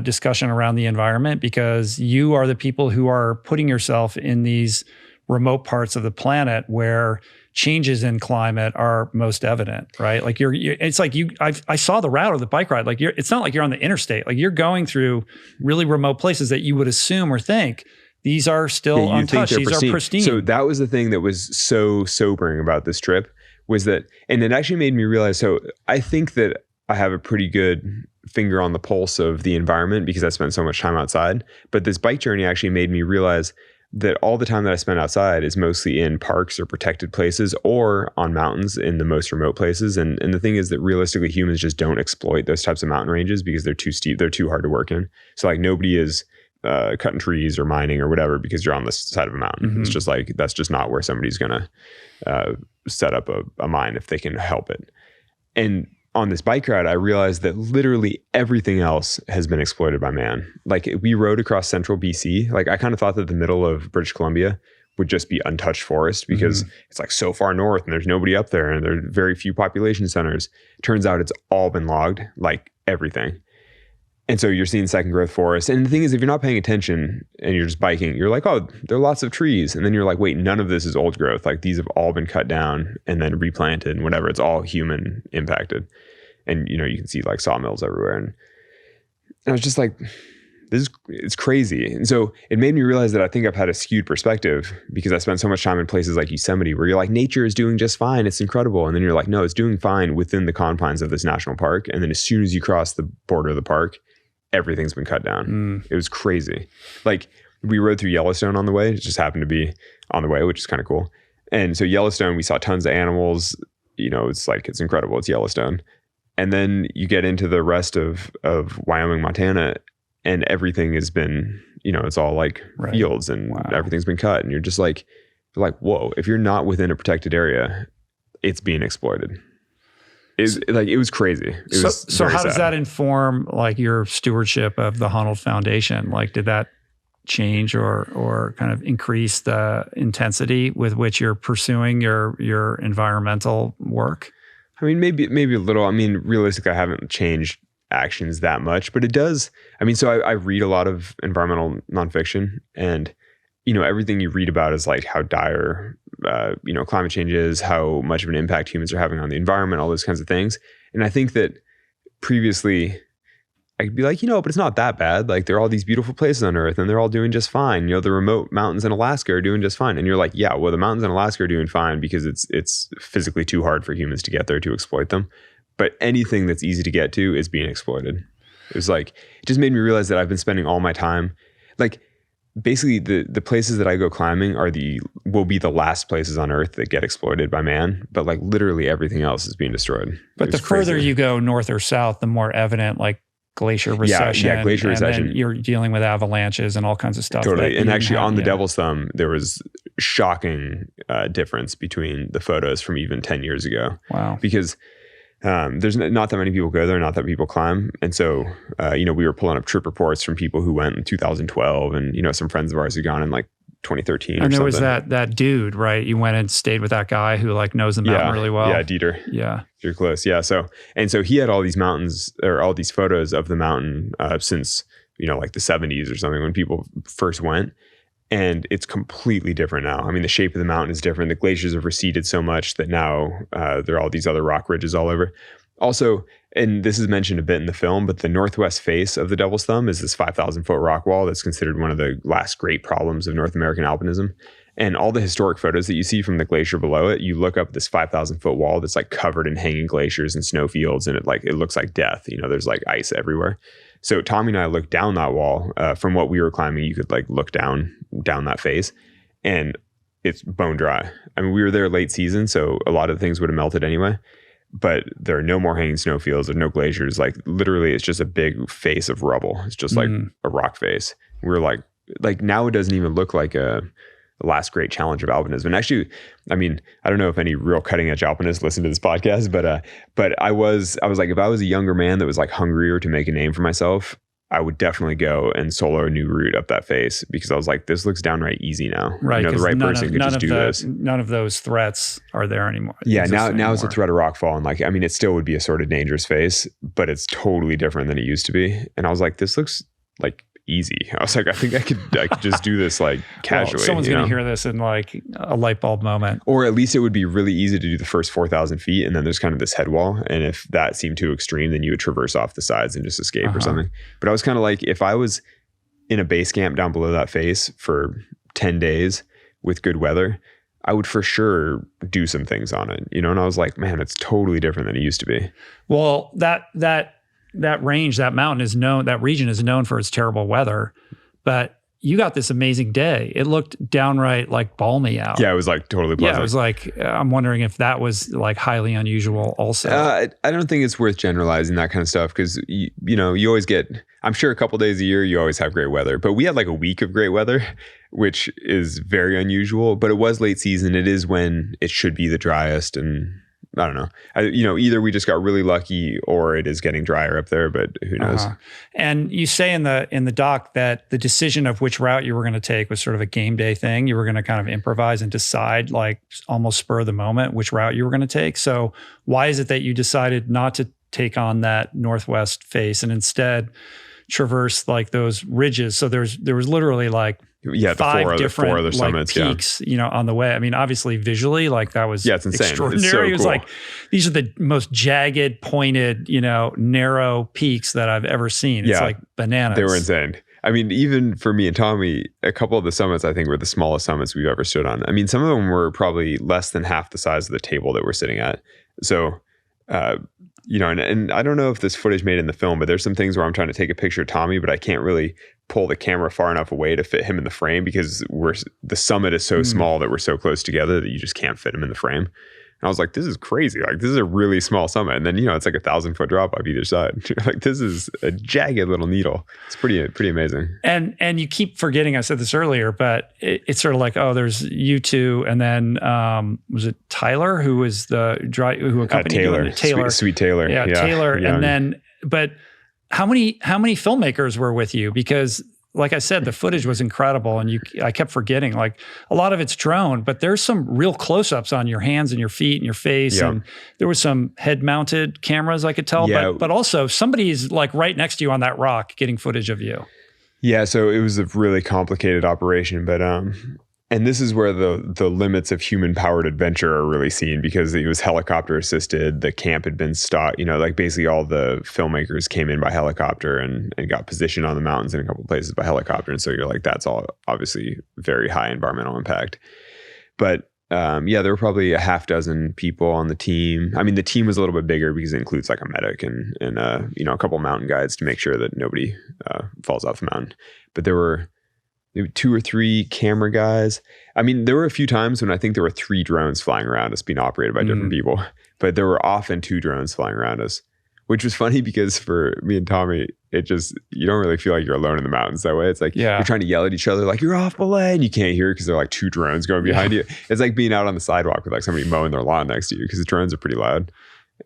discussion around the environment, because you are the people who are putting yourself in these remote parts of the planet where changes in climate are most evident, right? Like it's like I saw the route of the bike ride. Like it's not like you're on the interstate. Like you're going through really remote places that you would assume or think these are still untouched. These are pristine. So that was the thing that was so sobering about this trip, was that, and it actually made me realize, so I think that I have a pretty good finger on the pulse of the environment because I spent so much time outside. But this bike journey actually made me realize that all the time that I spent outside is mostly in parks or protected places or on mountains in the most remote places. And the thing is that realistically humans just don't exploit those types of mountain ranges because they're too steep, they're too hard to work in. So like nobody is cutting trees or mining or whatever because you're on the side of a mountain. It's just like, that's just not where somebody's gonna set up a mine if they can help it. And on this bike ride, I realized that literally everything else has been exploited by man. Like we rode across central BC. Like I kind of thought that the middle of British Columbia would just be untouched forest because it's like so far north and there's nobody up there and there are very few population centers. Turns out it's all been logged, like everything. And so you're seeing second growth forest. And the thing is, if you're not paying attention and you're just biking, you're like, oh, there are lots of trees. And then you're like, wait, none of this is old growth. Like these have all been cut down and then replanted and whatever. It's all human impacted. And, you know, you can see like sawmills everywhere. And I was just like, it's crazy. And so it made me realize that I think I've had a skewed perspective because I spent so much time in places like Yosemite where you're like, nature is doing just fine. It's incredible. And then you're like, no, it's doing fine within the confines of this national park. And then as soon as you cross the border of the park, everything's been cut down. It was crazy. Like we rode through Yellowstone on the way. It just happened to be on the way, which is kind of cool. And so Yellowstone, we saw tons of animals. You know, it's like, it's incredible. It's Yellowstone. And then you get into the rest of Wyoming, Montana, and everything has been, you know, it's all like fields and everything's been cut. And you're just like, whoa, if you're not within a protected area, it's being exploited. It was crazy. So how does that inform like your stewardship of the Honnold Foundation? Like, did that change or kind of increase the intensity with which you're pursuing your environmental work? I mean, maybe a little. I mean, realistically, I haven't changed actions that much, but it does. I mean, so I read a lot of environmental nonfiction, and you know, everything you read about is like how dire, you know, climate change is, how much of an impact humans are having on the environment, all those kinds of things. And I think that previously I could be like, you know, but it's not that bad. Like there are all these beautiful places on Earth and they're all doing just fine. You know, the remote mountains in Alaska are doing just fine. And you're like, yeah, well, the mountains in Alaska are doing fine because it's physically too hard for humans to get there to exploit them. But anything that's easy to get to is being exploited. It was like, it just made me realize that I've been spending all my time, like basically the places that I go climbing will be the last places on Earth that get exploited by man. But like literally everything else is being destroyed. But the further you go north or south, the more evident like glacier recession. Yeah, glacier recession. Then you're dealing with avalanches and all kinds of stuff. Totally. And actually on the Devil's Thumb, there was shocking difference between the photos from even 10 years ago. Wow. Because there's not that many people go there, not that people climb. And so, we were pulling up trip reports from people who went in 2012 and, some friends of ours had gone in like 2013 and there was that dude, right? You went and stayed with that guy who like knows the mountain really well. Yeah, Dieter. Yeah. You're close. Yeah. So he had all these mountains or all these photos of the mountain since, like the 70s or something when people first went. And it's completely different now. I mean, the shape of the mountain is different. The glaciers have receded so much that now there are all these other rock ridges all over. Also, and this is mentioned a bit in the film, but the northwest face of the Devil's Thumb is this 5,000 foot rock wall that's considered one of the last great problems of North American alpinism. And all the historic photos that you see from the glacier below it, you look up this 5,000 foot wall that's like covered in hanging glaciers and snowfields, and it looks like death. There's like ice everywhere. So Tommy and I looked down that wall. From what we were climbing, you could like look down that face, and it's bone dry. I mean, we were there late season, so a lot of things would have melted anyway. But there are no more hanging snowfields. There are no glaciers. Like literally, it's just a big face of rubble. It's just like a rock face. We're like now it doesn't even look like a last great challenge of alpinism. And actually, I mean, I don't know if any real cutting edge alpinists listen to this podcast, but I was like, if I was a younger man that was like hungrier to make a name for myself, I would definitely go and solo a new route up that face, because I was like, this looks downright easy now. Right. The right person could just do this. None of those threats are there anymore. Yeah. Now it's a threat of rockfall. And like, I mean, it still would be a sort of dangerous face, but it's totally different than it used to be. And I was like, this looks like easy. I was like, I think I could just do this like casually. Well, someone's going to hear this in like a light bulb moment. Or at least it would be really easy to do the first 4,000 feet. And then there's kind of this head wall. And if that seemed too extreme, then you would traverse off the sides and just escape or something. But I was kind of like, if I was in a base camp down below that face for 10 days with good weather, I would for sure do some things on it, And I was like, man, it's totally different than it used to be. Well, that range, that mountain is known, that region is known for its terrible weather, but you got this amazing day. It looked downright like balmy out. Yeah, it was like totally pleasant. Yeah, it was like, I'm wondering if that was like highly unusual also. I don't think it's worth generalizing that kind of stuff, because, you always get, I'm sure a couple days a year, you always have great weather, but we had like a week of great weather, which is very unusual, but it was late season. It is when it should be the driest, and I don't know. Either we just got really lucky or it is getting drier up there, but who knows? And you say in the doc that the decision of which route you were going to take was sort of a game day thing. You were going to kind of improvise and decide, like almost spur of the moment, which route you were going to take. So why is it that you decided not to take on that northwest face and instead traverse like those ridges? So there was literally like five different four summits, peaks, on the way. I mean, obviously visually, like that was it's insane. Extraordinary. It's so it was cool. like, these are the most jagged, pointed, narrow peaks that I've ever seen. It's like bananas. They were insane. I mean, even for me and Tommy, a couple of the summits I think were the smallest summits we've ever stood on. I mean, some of them were probably less than half the size of the table that we're sitting at. So, and I don't know if this footage made in the film, but there's some things where I'm trying to take a picture of Tommy, but I can't really pull the camera far enough away to fit him in the frame, because the summit is so small that we're so close together that you just can't fit him in the frame. And I was like, this is crazy. Like, this is a really small summit. And then, it's like 1,000 foot drop off either side. Like, this is a jagged little needle. It's pretty amazing. And you keep forgetting, I said this earlier, but it's sort of like, oh, there's you two. And then, was it Tyler who was who accompanied Taylor. you? Taylor. Sweet Taylor. Yeah, Taylor. Young. And then, but how many filmmakers were with you? Because like I said, the footage was incredible, and I kept forgetting, like a lot of it's drone, but there's some real close-ups on your hands and your feet and your face. And there was some head-mounted cameras I could tell, but also somebody's like right next to you on that rock getting footage of you. Yeah, so it was a really complicated operation, but and this is where the limits of human-powered adventure are really seen, because it was helicopter assisted. The camp had been stopped, like basically all the filmmakers came in by helicopter and got positioned on the mountains in a couple of places by helicopter. And so you're like, that's all obviously very high environmental impact. But there were probably a half dozen people on the team. I mean, the team was a little bit bigger because it includes like a medic and a couple of mountain guides to make sure that nobody falls off the mountain. But there were maybe 2 or 3 camera guys. I mean, there were a few times when I think there were 3 drones flying around us being operated by different people, but there were often 2 drones flying around us, which was funny because for me and Tommy, you don't really feel like you're alone in the mountains that way. It's like you're trying to yell at each other, like, you're off belay, and you can't hear it because there are like 2 drones going behind you. It's like being out on the sidewalk with like somebody mowing their lawn next to you, because the drones are pretty loud.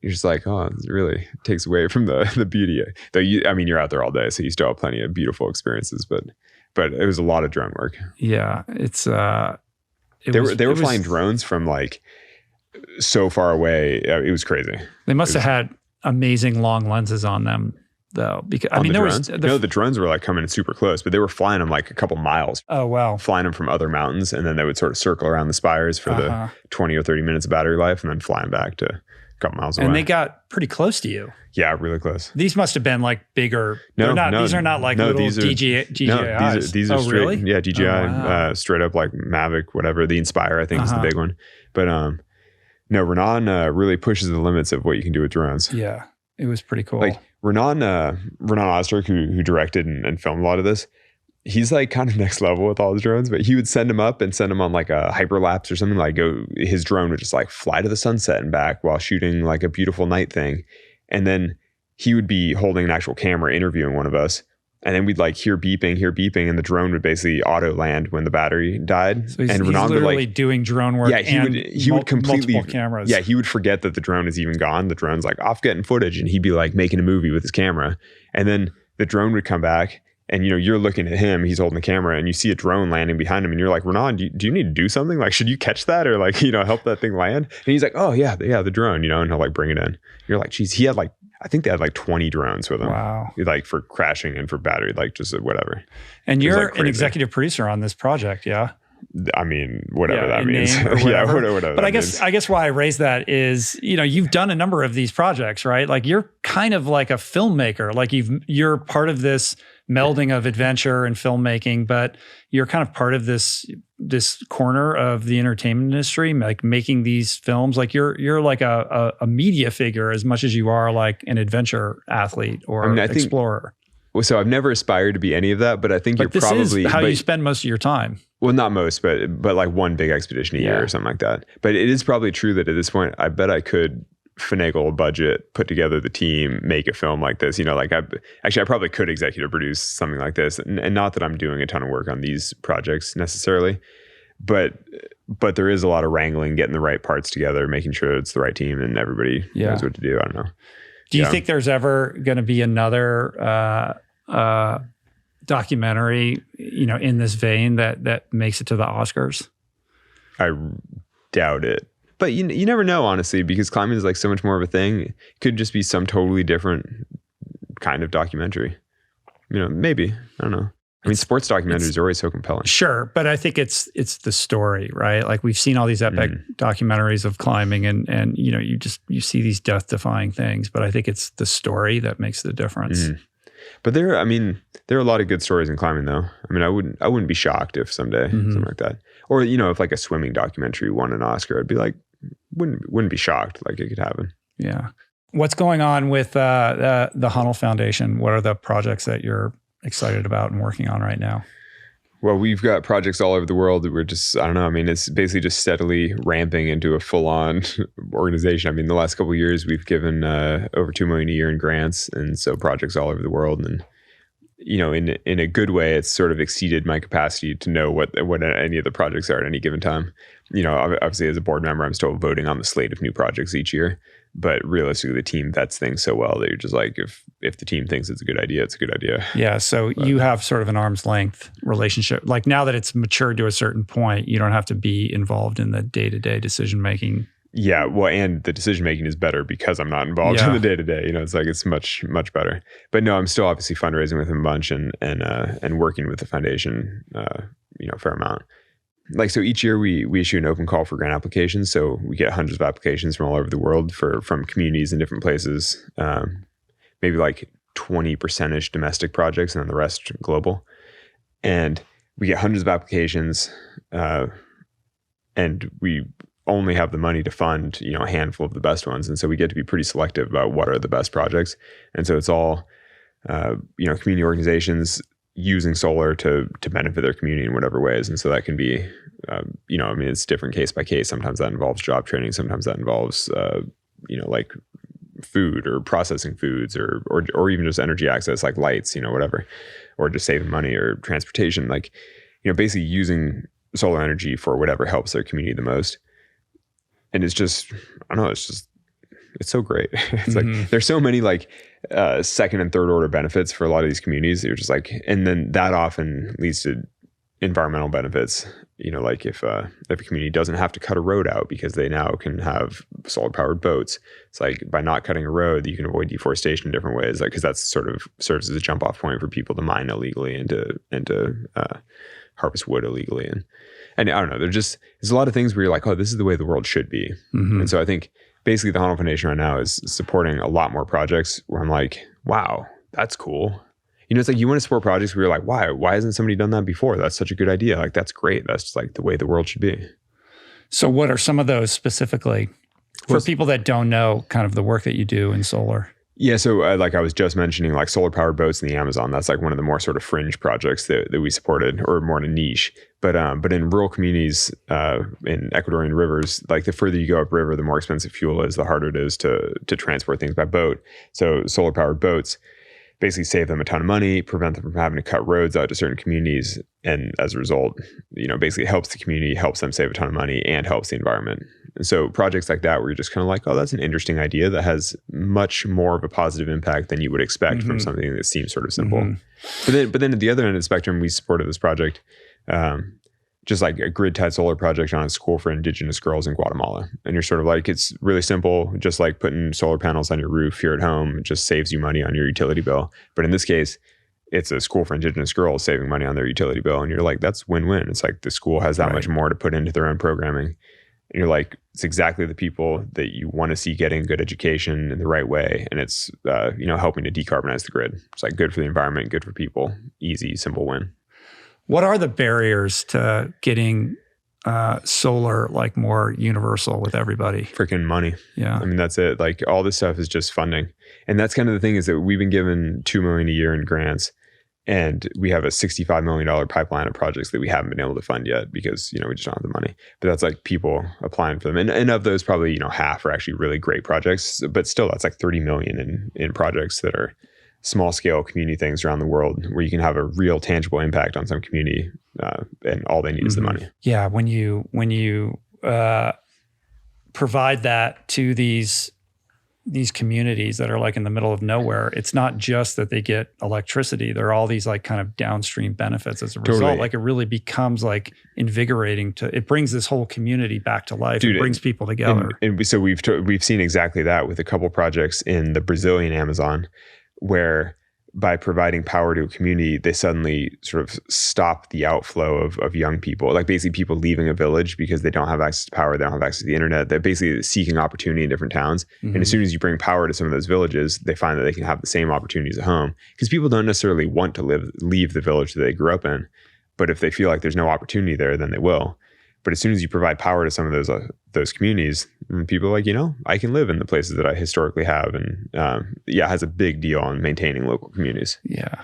You're just like, oh, it really takes away from the beauty. Though you're out there all day, so you still have plenty of beautiful experiences. But it was a lot of drone work. Yeah, it's they were flying drones from like so far away. It was crazy. They must have had amazing long lenses on them, though. Because the drones were like coming super close, but they were flying them like a couple miles. Oh wow! Flying them from other mountains, and then they would sort of circle around the spires for the 20 or 30 minutes of battery life, and then flying back to a couple miles away. And they got pretty close to you. Yeah, really close. These must have been like bigger. These are not like little DJIs. No, these are straight. Really? Yeah, DJI, straight up like Mavic, whatever. The Inspire, I think, is the big one. But no, Renan really pushes the limits of what you can do with drones. Yeah, it was pretty cool. Like Renan Ozturk, who directed and filmed a lot of this, he's like kind of next level with all his drones, but he would send them up and send them on like a hyperlapse or something. Like his drone would just like fly to the sunset and back while shooting like a beautiful night thing. And then he would be holding an actual camera interviewing one of us. And then we'd like hear beeping, and the drone would basically auto land when the battery died. So he's Renan literally would like doing drone work. Yeah, he would completely multiple cameras. Yeah, he would forget that the drone is even gone. The drone's like off getting footage, and he'd be like making a movie with his camera. And then the drone would come back, and you're looking at him, he's holding the camera, and you see a drone landing behind him, and you're like, Renan, do you need to do something? Like, should you catch that or like help that thing land? And he's like, oh yeah, the drone, and he'll like bring it in. You're like, geez, he had like, I think they had like 20 drones with him. Wow. Like for crashing and for battery, like just whatever. And you're an executive producer on this project, yeah? I mean, whatever that means. Yeah, whatever. But I guess why I raise that is, you've done a number of these projects, right? Like you're kind of like a filmmaker. Like you're part of this melding of adventure and filmmaking, but you're kind of part of this corner of the entertainment industry, like making these films. Like you're like a media figure as much as you are like an adventure athlete or explorer. So I've never aspired to be any of that, but I think you're probably is how you spend most of your time. Well, not most, but like one big expedition a year or something like that. But it is probably true that at this point, I bet I could finagle a budget, put together the team, make a film like this. Like I probably could executive produce something like this. And not that I'm doing a ton of work on these projects necessarily, but there is a lot of wrangling, getting the right parts together, making sure it's the right team and everybody knows what to do. I don't know. Do you think there's ever going to be another documentary, in this vein that makes it to the Oscars? I doubt it. But you never know, honestly, because climbing is like so much more of a thing. It could just be some totally different kind of documentary. Maybe. I don't know. I mean, sports documentaries are always so compelling. Sure, but I think it's the story, right? Like we've seen all these epic documentaries of climbing, and you see these death-defying things. But I think it's the story that makes the difference. But there are a lot of good stories in climbing, though. I mean, I wouldn't be shocked if someday something like that, or if like a swimming documentary won an Oscar, I'd be like, wouldn't be shocked. Like it could happen. Yeah. What's going on with the Honnold Foundation? What are the projects that you're excited about and working on right now? Well, we've got projects all over the world that we're just, I don't know. I mean, it's basically just steadily ramping into a full-on organization. I mean, the last couple of years, we've given over $2 million a year in grants. And so projects all over the world. And, in a good way, it's sort of exceeded my capacity to know what any of the projects are at any given time. Obviously, as a board member, I'm still voting on the slate of new projects each year. But realistically, the team vets things so well that you're just like, if the team thinks it's a good idea, it's a good idea. Yeah. So you have sort of an arm's length relationship. Like now that it's matured to a certain point, you don't have to be involved in the day-to-day decision making. Yeah. Well, and the decision making is better because I'm not involved in the day-to-day. It's like it's much, much better. But no, I'm still obviously fundraising with him a bunch and working with the foundation, a fair amount. Like, so each year we issue an open call for grant applications. So we get hundreds of applications from all over the world from communities in different places, maybe like 20%-ish domestic projects and then the rest global. And we get hundreds of applications and we only have the money to fund, a handful of the best ones. And so we get to be pretty selective about what are the best projects. And so it's all, community organizations using solar to benefit their community in whatever ways. And so that can be, it's different case by case. Sometimes that involves job training. Sometimes that involves, like food or processing foods or even just energy access, like lights, whatever, or just saving money or transportation, like, basically using solar energy for whatever helps their community the most. And it's just, I don't know, it's so great. It's like, there's so many like second and third order benefits for a lot of these communities. You're just like, and then that often leads to environmental benefits. You know, like if a community doesn't have to cut a road out because they now can have solar powered boats. It's like by not cutting a road, you can avoid deforestation in different ways. Like, cause that's sort of serves as a jump off point for people to mine illegally and to harvest wood illegally. And I don't know, there's a lot of things where you're like, oh, this is the way the world should be. And so I think basically the Honnold Foundation right now is supporting a lot more projects where I'm like, wow, that's cool. You know, it's like you want to support projects where you're like, why hasn't somebody done that before? That's such a good idea. Like, that's great. That's just like the way the world should be. So what are some of those specifically for people that don't know kind of the work that you do in solar? Yeah. So like I was just mentioning, like solar powered boats in the Amazon, that's like one of the more sort of fringe projects that we supported, or more in a niche. But in rural communities in Ecuadorian rivers, like the further you go upriver, the more expensive fuel is, the harder it is to transport things by boat. So solar powered boats basically save them a ton of money, prevent them from having to cut roads out to certain communities. And as a result, you know, basically helps the community, helps them save a ton of money, and helps the environment. And so projects like that, where you're just kind of like, oh, that's an interesting idea that has much more of a positive impact than you would expect from something that seems sort of simple. But then at the other end of the spectrum, we supported this project, just like a grid-tied solar project on a school for indigenous girls in Guatemala. And you're sort of like, it's really simple, just like putting solar panels on your roof here at home. It just saves you money on your utility bill. But in this case, it's a school for indigenous girls saving money on their utility bill. And you're like, that's win-win. It's like the school has that much more to put into their own programming. And you're like, it's exactly the people that you want to see getting good education in the right way. And it's, helping to decarbonize the grid. It's like good for the environment, good for people, easy, simple win. What are the barriers to getting solar like more universal with everybody? Freaking money. Yeah. I mean, that's it. Like all this stuff is just funding. And that's kind of the thing, is that we've been given $2 million a year in grants, and we have a $65 million pipeline of projects that we haven't been able to fund yet because, we just don't have the money. But that's like people applying for them. And of those, probably, half are actually really great projects, but still that's like 30 million in projects that are small scale community things around the world where you can have a real tangible impact on some community, and all they need is the money. Yeah. When you provide that to these communities that are like in the middle of nowhere, it's not just that they get electricity. There are all these like kind of downstream benefits as a result. Totally. Like it really becomes like invigorating it brings this whole community back to life. Dude, it brings people together. And so we've seen exactly that with a couple projects in the Brazilian Amazon, where by providing power to a community, they suddenly sort of stop the outflow of young people, like basically people leaving a village because they don't have access to power, they don't have access to the internet. They're basically seeking opportunity in different towns. And as soon as you bring power to some of those villages, they find that they can have the same opportunities at home, because people don't necessarily want to leave the village that they grew up in. But if they feel like there's no opportunity there, then they will. But as soon as you provide power to some of those communities, people are like, I can live in the places that I historically have. And it has a big deal on maintaining local communities. Yeah.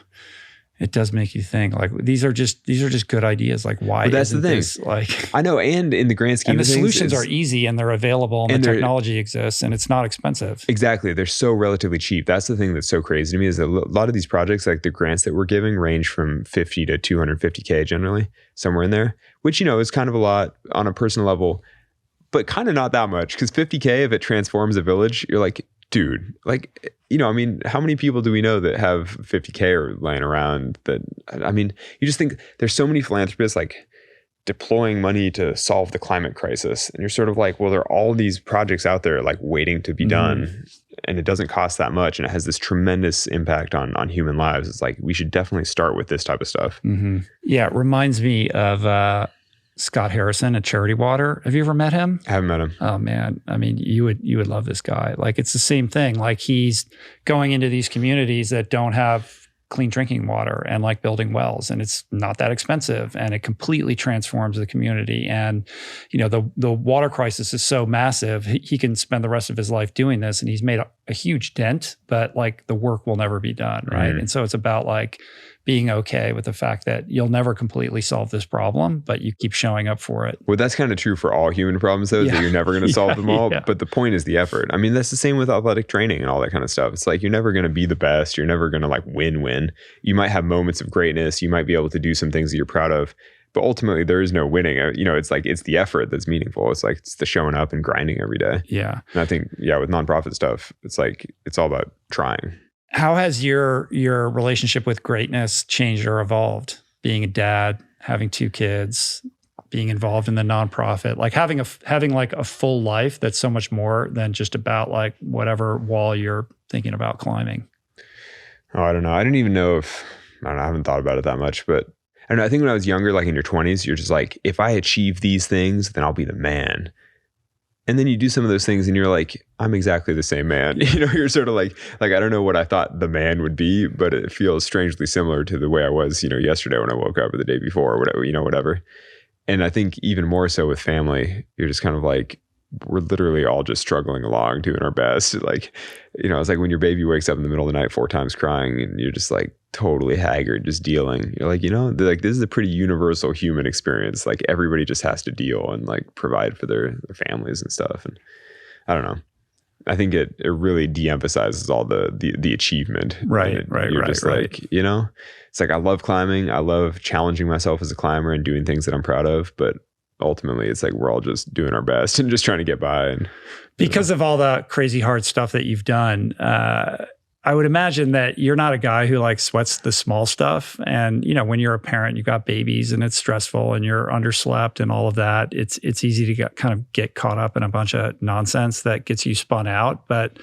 It does make you think, like, these are just good ideas. Like, why that's isn't the thing. This like, I know. And in the grand scheme of things, and the solutions are easy and they're available and the technology exists and it's not expensive. Exactly. They're so relatively cheap. That's the thing that's so crazy to me, is that a lot of these projects, like the grants that we're giving, range from 50 to 250K generally, somewhere in there, which, is kind of a lot on a personal level, but kind of not that much, because 50K, if it transforms a village, you're like, dude, like, how many people do we know that have 50K or laying around that, you just think there's so many philanthropists like deploying money to solve the climate crisis. And you're sort of like, well, there are all these projects out there like waiting to be done, and it doesn't cost that much. And it has this tremendous impact on human lives. It's like, we should definitely start with this type of stuff. Yeah. It reminds me of, Scott Harrison at Charity Water. Have you ever met him? I haven't met him. Oh man. You would love this guy. Like, it's the same thing. Like, he's going into these communities that don't have clean drinking water and like building wells, and it's not that expensive, and it completely transforms the community. And, the water crisis is so massive, he can spend the rest of his life doing this, and he's made a huge dent, but like the work will never be done. Right. And so it's about like being okay with the fact that you'll never completely solve this problem, but you keep showing up for it. Well, that's kind of true for all human problems, though, that you're never going to solve them all. But the point is the effort. That's the same with athletic training and all that kind of stuff. It's like, you're never going to be the best. You're never going to like win. You might have moments of greatness. You might be able to do some things that you're proud of, But ultimately, there is no winning. It's like, it's the effort that's meaningful. It's like, it's the showing up and grinding every day. Yeah. And I think, with nonprofit stuff, it's like, it's all about trying. How has your relationship with greatness changed or evolved? Being a dad, having 2 kids, being involved in the nonprofit, like having like a full life that's so much more than just about like whatever wall you're thinking about climbing. Oh, I don't know. I don't even know I haven't thought about it that much, but I don't know. I think when I was younger, like in your 20s, you're just like, if I achieve these things, then I'll be the man. And then you do some of those things and you're like, I'm exactly the same man. You're sort of like, I don't know what I thought the man would be, but it feels strangely similar to the way I was, yesterday when I woke up or the day before or whatever, whatever. And I think even more so with family, you're just kind of like, we're literally all just struggling along, doing our best. Like, it's like when your baby wakes up in the middle of the night 4 times crying and you're just like totally haggard, just dealing. You're like, like this is a pretty universal human experience. Like everybody just has to deal and like provide for their families and stuff. And I don't know. I think it really de-emphasizes all the achievement. Right. You're just like, it's like, I love climbing. I love challenging myself as a climber and doing things that I'm proud of. But ultimately it's like, we're all just doing our best and just trying to get by. And because of all the crazy hard stuff that you've done, I would imagine that you're not a guy who like sweats the small stuff. And, when you're a parent, you've got babies and it's stressful and you're underslept and all of that. It's easy to get caught up in a bunch of nonsense that gets you spun out. But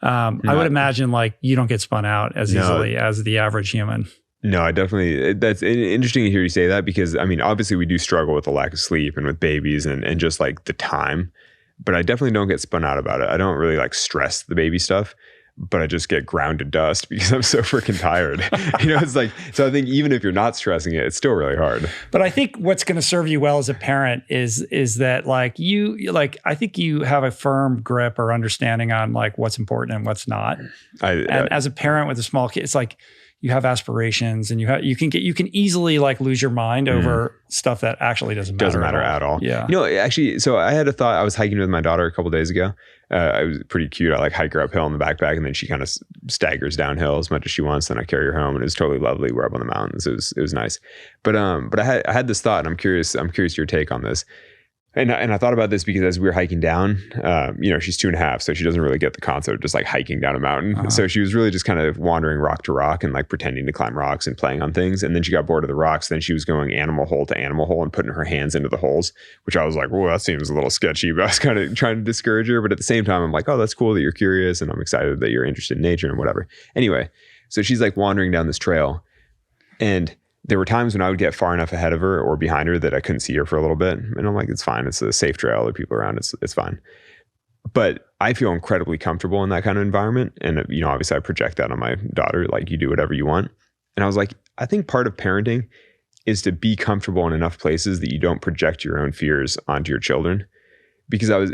I would imagine like you don't get spun out as easily as the average human. No, I definitely, that's interesting to hear you say that because obviously we do struggle with the lack of sleep and with babies and just like the time, but I definitely don't get spun out about it. I don't really like stress the baby stuff, but I just get ground to dust because I'm so freaking tired. It's like, so I think even if you're not stressing it, it's still really hard. But I think what's going to serve you well as a parent is that like I think you have a firm grip or understanding on like what's important and what's not. As a parent with a small kid, it's like, you have aspirations and you can easily like lose your mind over stuff that actually doesn't matter at all. Yeah. Actually, so I had a thought. I was hiking with my daughter a couple of days ago. It was pretty cute. I like hike her uphill in the backpack and then she kind of staggers downhill as much as she wants. Then I carry her home and it was totally lovely. We're up on the mountains. It was nice. But I had this thought and I'm curious your take on this. And I thought about this because as we were hiking down, she's 2.5, so she doesn't really get the concept of just like hiking down a mountain. Uh-huh. So she was really just kind of wandering rock to rock and like pretending to climb rocks and playing on things. And then she got bored of the rocks. Then she was going animal hole to animal hole and putting her hands into the holes, which I was like, well, that seems a little sketchy. But I was kind of trying to discourage her. But at the same time, I'm like, oh, that's cool that you're curious. And I'm excited that you're interested in nature and whatever. Anyway, so she's like wandering down this trail. And there were times when I would get far enough ahead of her or behind her that I couldn't see her for a little bit. And I'm like, it's fine. It's a safe trail. There are people around. It's fine. But I feel incredibly comfortable in that kind of environment. And, obviously I project that on my daughter, like you do whatever you want. And I was like, I think part of parenting is to be comfortable in enough places that you don't project your own fears onto your children. Because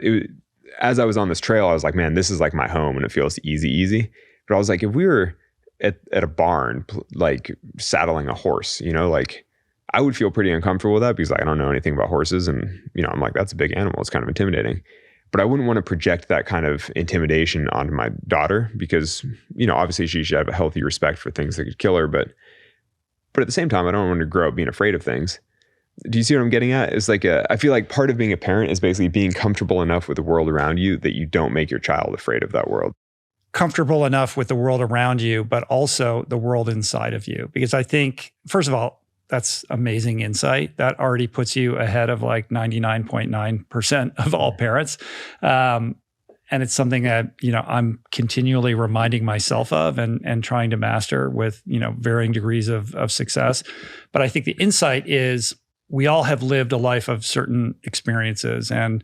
as I was on this trail, I was like, man, this is like my home and it feels easy. But I was like, if we were at a barn, like saddling a horse, like I would feel pretty uncomfortable with that because I don't know anything about horses. And, I'm like, that's a big animal. It's kind of intimidating. But I wouldn't want to project that kind of intimidation onto my daughter because, obviously she should have a healthy respect for things that could kill her. But at the same time, I don't want her to grow up being afraid of things. Do you see what I'm getting at? It's like I feel like part of being a parent is basically being comfortable enough with the world around you that you don't make your child afraid of that world. Comfortable enough with the world around you, but also the world inside of you. Because I think, first of all, that's amazing insight. That already puts you ahead of like 99.9% of all parents. And it's something that, I'm continually reminding myself of and trying to master with, varying degrees of success. But I think the insight is we all have lived a life of certain experiences and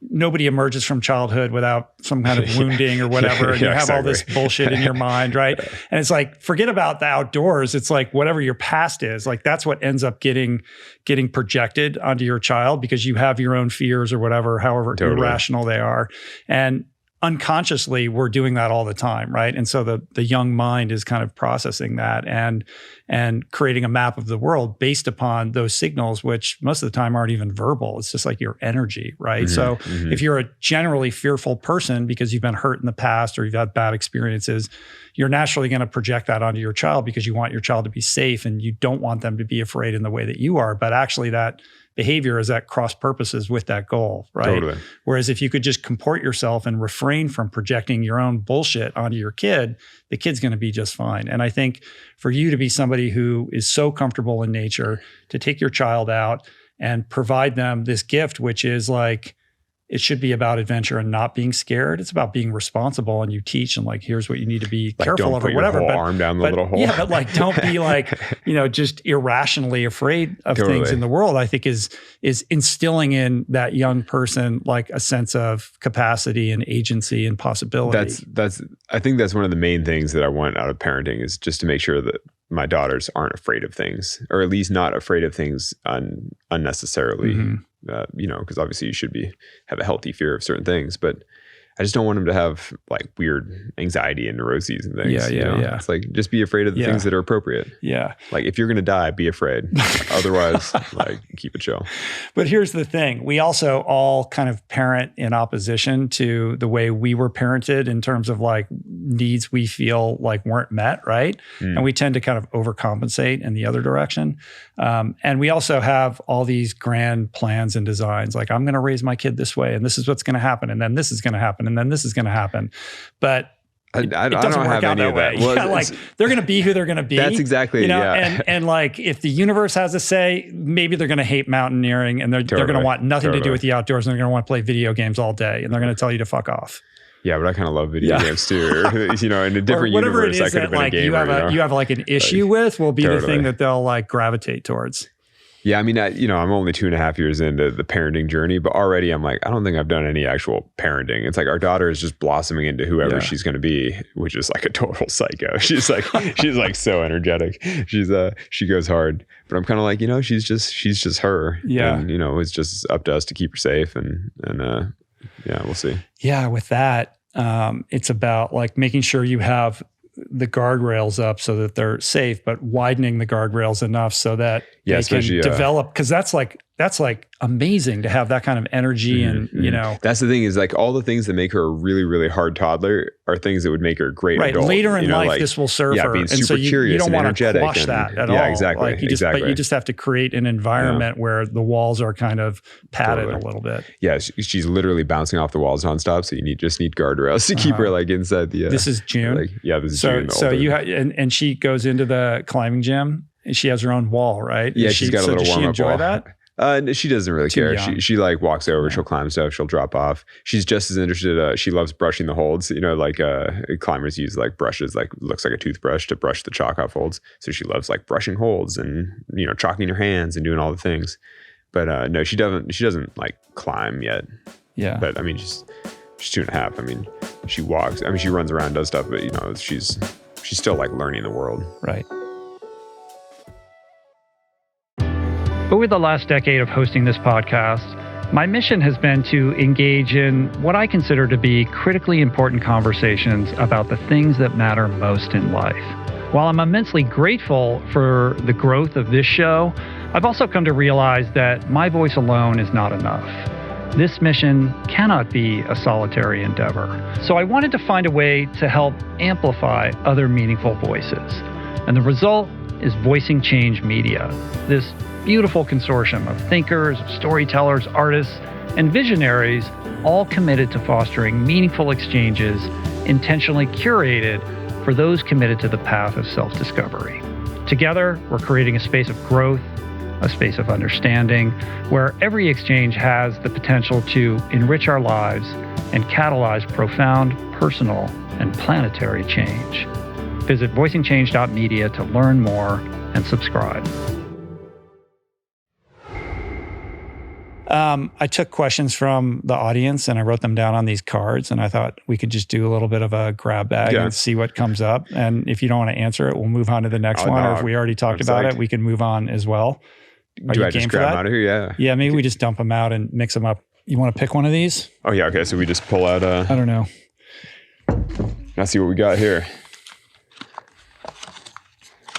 nobody emerges from childhood without some kind of wounding or whatever. And you have all this bullshit in your mind, right? And it's like, forget about the outdoors. It's like whatever your past is, like that's what ends up getting projected onto your child because you have your own fears or whatever, however irrational they are. And unconsciously, we're doing that all the time, right? And so the young mind is kind of processing that. And and creating a map of the world based upon those signals, which most of the time aren't even verbal. It's just like your energy, right? So if you're a generally fearful person because you've been hurt in the past or you've had bad experiences, you're naturally going to project that onto your child because you want your child to be safe and you don't want them to be afraid in the way that you are. But actually that behavior is at cross purposes with that goal, right? Totally. Whereas if you could just comport yourself and refrain from projecting your own bullshit onto your kid, the kid's going to be just fine. And I think for you to be somebody who is so comfortable in nature, to take your child out and provide them this gift, which is like, it should be about adventure and not being scared. It's about being responsible, and you teach and like, here's what you need to be careful of or whatever. Don't put your whole arm down the little hole. Yeah, but like, don't be like, just irrationally afraid of things in the world. I think is instilling in that young person like a sense of capacity and agency and possibility. I think that's one of the main things that I want out of parenting is just to make sure that my daughters aren't afraid of things, or at least not afraid of things unnecessarily. Because obviously you should have a healthy fear of certain things, but I just don't want them to have like weird anxiety and neuroses and things. Yeah. It's like, just be afraid of the things that are appropriate. Yeah. Like if you're going to die, be afraid. Otherwise, like keep it chill. But here's the thing. We also all kind of parent in opposition to the way we were parented in terms of like needs we feel like weren't met, right? And we tend to kind of overcompensate in the other direction. And we also have all these grand plans and designs. Like, I'm going to raise my kid this way, and this is what's going to happen, and then this is going to happen, and then this is going to happen. But it doesn't work out that way. Well, like they're going to be who they're going to be. That's exactly, and like if the universe has a say, maybe they're going to hate mountaineering, and they're going to want nothing to do with the outdoors, and they're going to want to play video games all day, and they're going to tell you to fuck off. Yeah, but I kind of love video games too. In a different universe, I could have been a gamer. You have like an issue with will be the thing that they'll like gravitate towards. Yeah, I mean, I'm only 2.5 years into the parenting journey, but already I'm like, I don't think I've done any actual parenting. It's like our daughter is just blossoming into whoever she's going to be, which is like a total psycho. She's like so energetic. She goes hard, but I'm kind of like, she's just her. Yeah, and it's just up to us to keep her safe, and we'll see. Yeah, with that, it's about like making sure you have the guardrails up so that they're safe, but widening the guardrails enough so that they can develop. Because that's like amazing to have that kind of energy, and that's the thing is like all the things that make her a really, really hard toddler are things that would make her a great adult. Later in life, this will serve her. Being super curious, you don't want to quash that at all. Yeah, exactly. But you just have to create an environment where the walls are kind of padded a little bit. Yeah, she's literally bouncing off the walls nonstop. So you just need guardrails to keep her like inside the. This is June. This is June. So you and she goes into the climbing gym. And she has her own wall, right? Yeah, she's got a little warm-up wall. Does she enjoy that? She doesn't really care. She like walks over, she'll climb stuff, she'll drop off. She's just as interested. She loves brushing the holds. Climbers use like brushes, like looks like a toothbrush to brush the chalk off holds. So she loves like brushing holds and chalking her hands and doing all the things. But no, she doesn't like climb yet. Yeah. But I mean, she's 2.5. I mean, she walks. I mean, she runs around, does stuff, but she's still like learning the world. Right. Over the last decade of hosting this podcast, my mission has been to engage in what I consider to be critically important conversations about the things that matter most in life. While I'm immensely grateful for the growth of this show, I've also come to realize that my voice alone is not enough. This mission cannot be a solitary endeavor. So I wanted to find a way to help amplify other meaningful voices. And the result is Voicing Change Media, this beautiful consortium of thinkers, storytellers, artists, and visionaries, all committed to fostering meaningful exchanges, intentionally curated for those committed to the path of self-discovery. Together, we're creating a space of growth, a space of understanding, where every exchange has the potential to enrich our lives and catalyze profound personal and planetary change. Visit voicingchange.media to learn more and subscribe. I took questions from the audience and I wrote them down on these cards, and I thought we could just do a little bit of a grab bag and see what comes up. And if you don't want to answer it, we'll move on to the next one. Or if we already talked about it, we can move on as well. Do I just grab them out of here? Yeah. Yeah, maybe we just dump them out and mix them up. You want to pick one of these? Oh yeah, okay. So we just pull out I don't know. Let's see what we got here.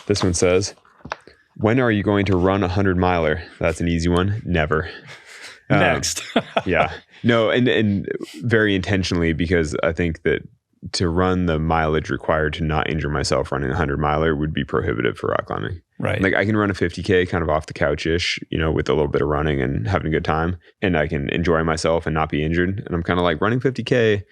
This one says, When are you going to run 100-miler? That's an easy one. Never. Next. Yeah. No, and very intentionally, because I think that to run the mileage required to not injure myself running a 100-miler would be prohibitive for rock climbing. Right. Like I can run a 50K kind of off the couch-ish, with a little bit of running and having a good time, and I can enjoy myself and not be injured. And I'm kind of like, running 50K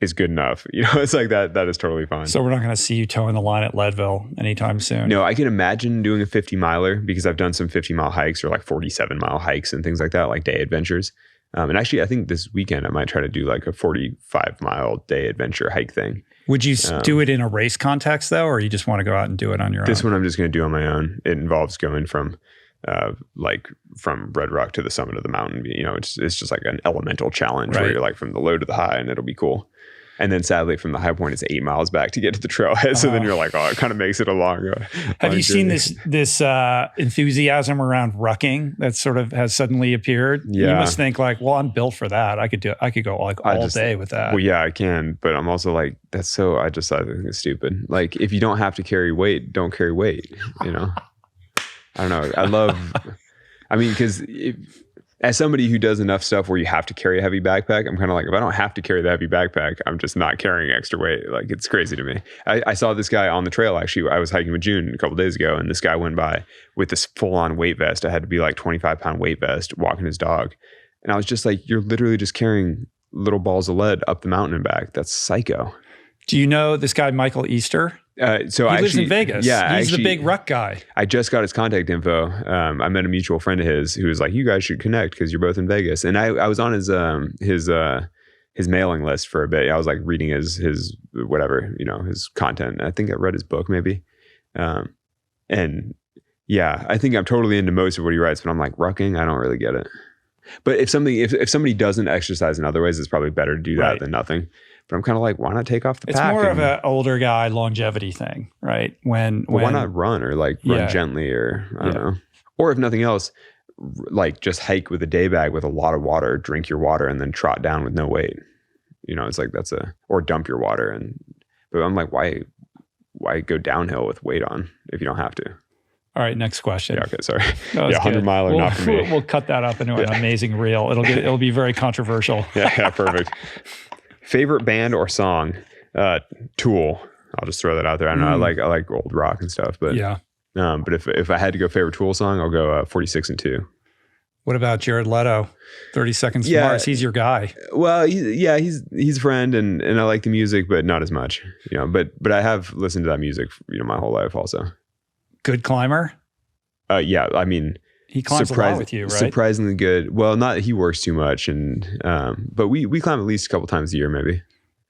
is good enough. It's like that is totally fine. So we're not going to see you towing the line at Leadville anytime soon. No, I can imagine doing a 50-miler because I've done some 50-mile hikes or like 47-mile hikes and things like that, like day adventures. And actually, I think this weekend I might try to do like a 45-mile day adventure hike thing. Would you do it in a race context though, or you just want to go out and do it on your own? This one I'm just going to do on my own. It involves going from Red Rock to the summit of the mountain. It's just like an elemental challenge where you're like from the low to the high, and it'll be cool. And then sadly, from the high point, it's 8 miles back to get to the trailhead. So then you're like, it kind of makes it a long. Have you seen this enthusiasm around rucking that sort of has suddenly appeared? Yeah. You must think like, well, I'm built for that. I could go like all day with that. Well, yeah, I can, but I'm also like, I think it's stupid. Like, if you don't have to carry weight, don't carry weight. I don't know. Because as somebody who does enough stuff where you have to carry a heavy backpack, I'm kind of like, if I don't have to carry the heavy backpack, I'm just not carrying extra weight. Like, it's crazy to me. I saw this guy on the trail, actually. I was hiking with June a couple days ago, and this guy went by with this full-on weight vest. I had to be like 25-pound weight vest, walking his dog. And I was just like, you're literally just carrying little balls of lead up the mountain and back. That's psycho. Do you know this guy, Michael Easter? He lives in Vegas. Yeah, he's the big ruck guy. I just got his contact info. I met a mutual friend of his who was like, "You guys should connect because you're both in Vegas." And I was on his mailing list for a bit. I was like reading his whatever, his content. I think I read his book maybe. And yeah, I think I'm totally into most of what he writes, but I'm like, rucking, I don't really get it. But if somebody doesn't exercise in other ways, it's probably better to do that than nothing. But I'm kind of like, why not take off the pack? It's more of an older guy longevity thing, right? When why not run or like run gently, or I don't know. Or if nothing else, like just hike with a day bag with a lot of water, drink your water, and then trot down with no weight. It's like or dump your water. But I'm like, why go downhill with weight on if you don't have to? All right, next question. Yeah, okay, sorry. 100-miler, not for me. We'll cut that up into an amazing reel. It'll be very controversial. Yeah, perfect. Favorite band or song? Tool. I'll just throw that out there. I know I like old rock and stuff, but but if I had to go favorite Tool song, I'll go 46 and 2. What about Jared Leto? 30 Seconds to Mars. He's your guy. Well, he's a friend, and I like the music, but not as much. But I have listened to that music, my whole life also. Good climber? Yeah, I mean, he climbs a lot with you, right? Surprisingly good. Well, he works too much, and but we climb at least a couple times a year, maybe.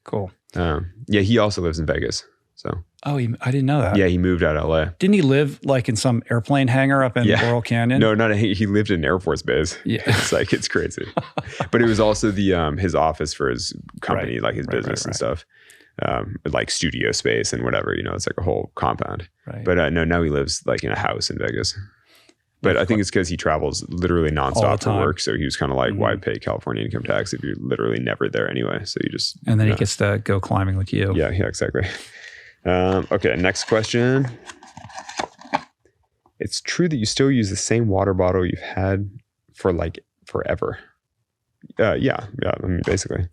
Cool. Yeah, he also lives in Vegas. So. Oh, I didn't know that. Yeah, he moved out of LA. Didn't he live like in some airplane hangar up in Laurel Canyon? No, he lived in an Air Force base. Yeah, it's crazy. But it was also the his office for his company, like his business and stuff. Like studio space and whatever, it's like a whole compound. Right. But now he lives like in a house in Vegas. But I think it's because he travels literally nonstop for work. So he was kind of like, why pay California income tax if you're literally never there anyway? So you just... And then he gets to go climbing with you. Yeah, exactly. Okay, next question. It's true that you still use the same water bottle you've had for like forever. Yeah. I mean, basically.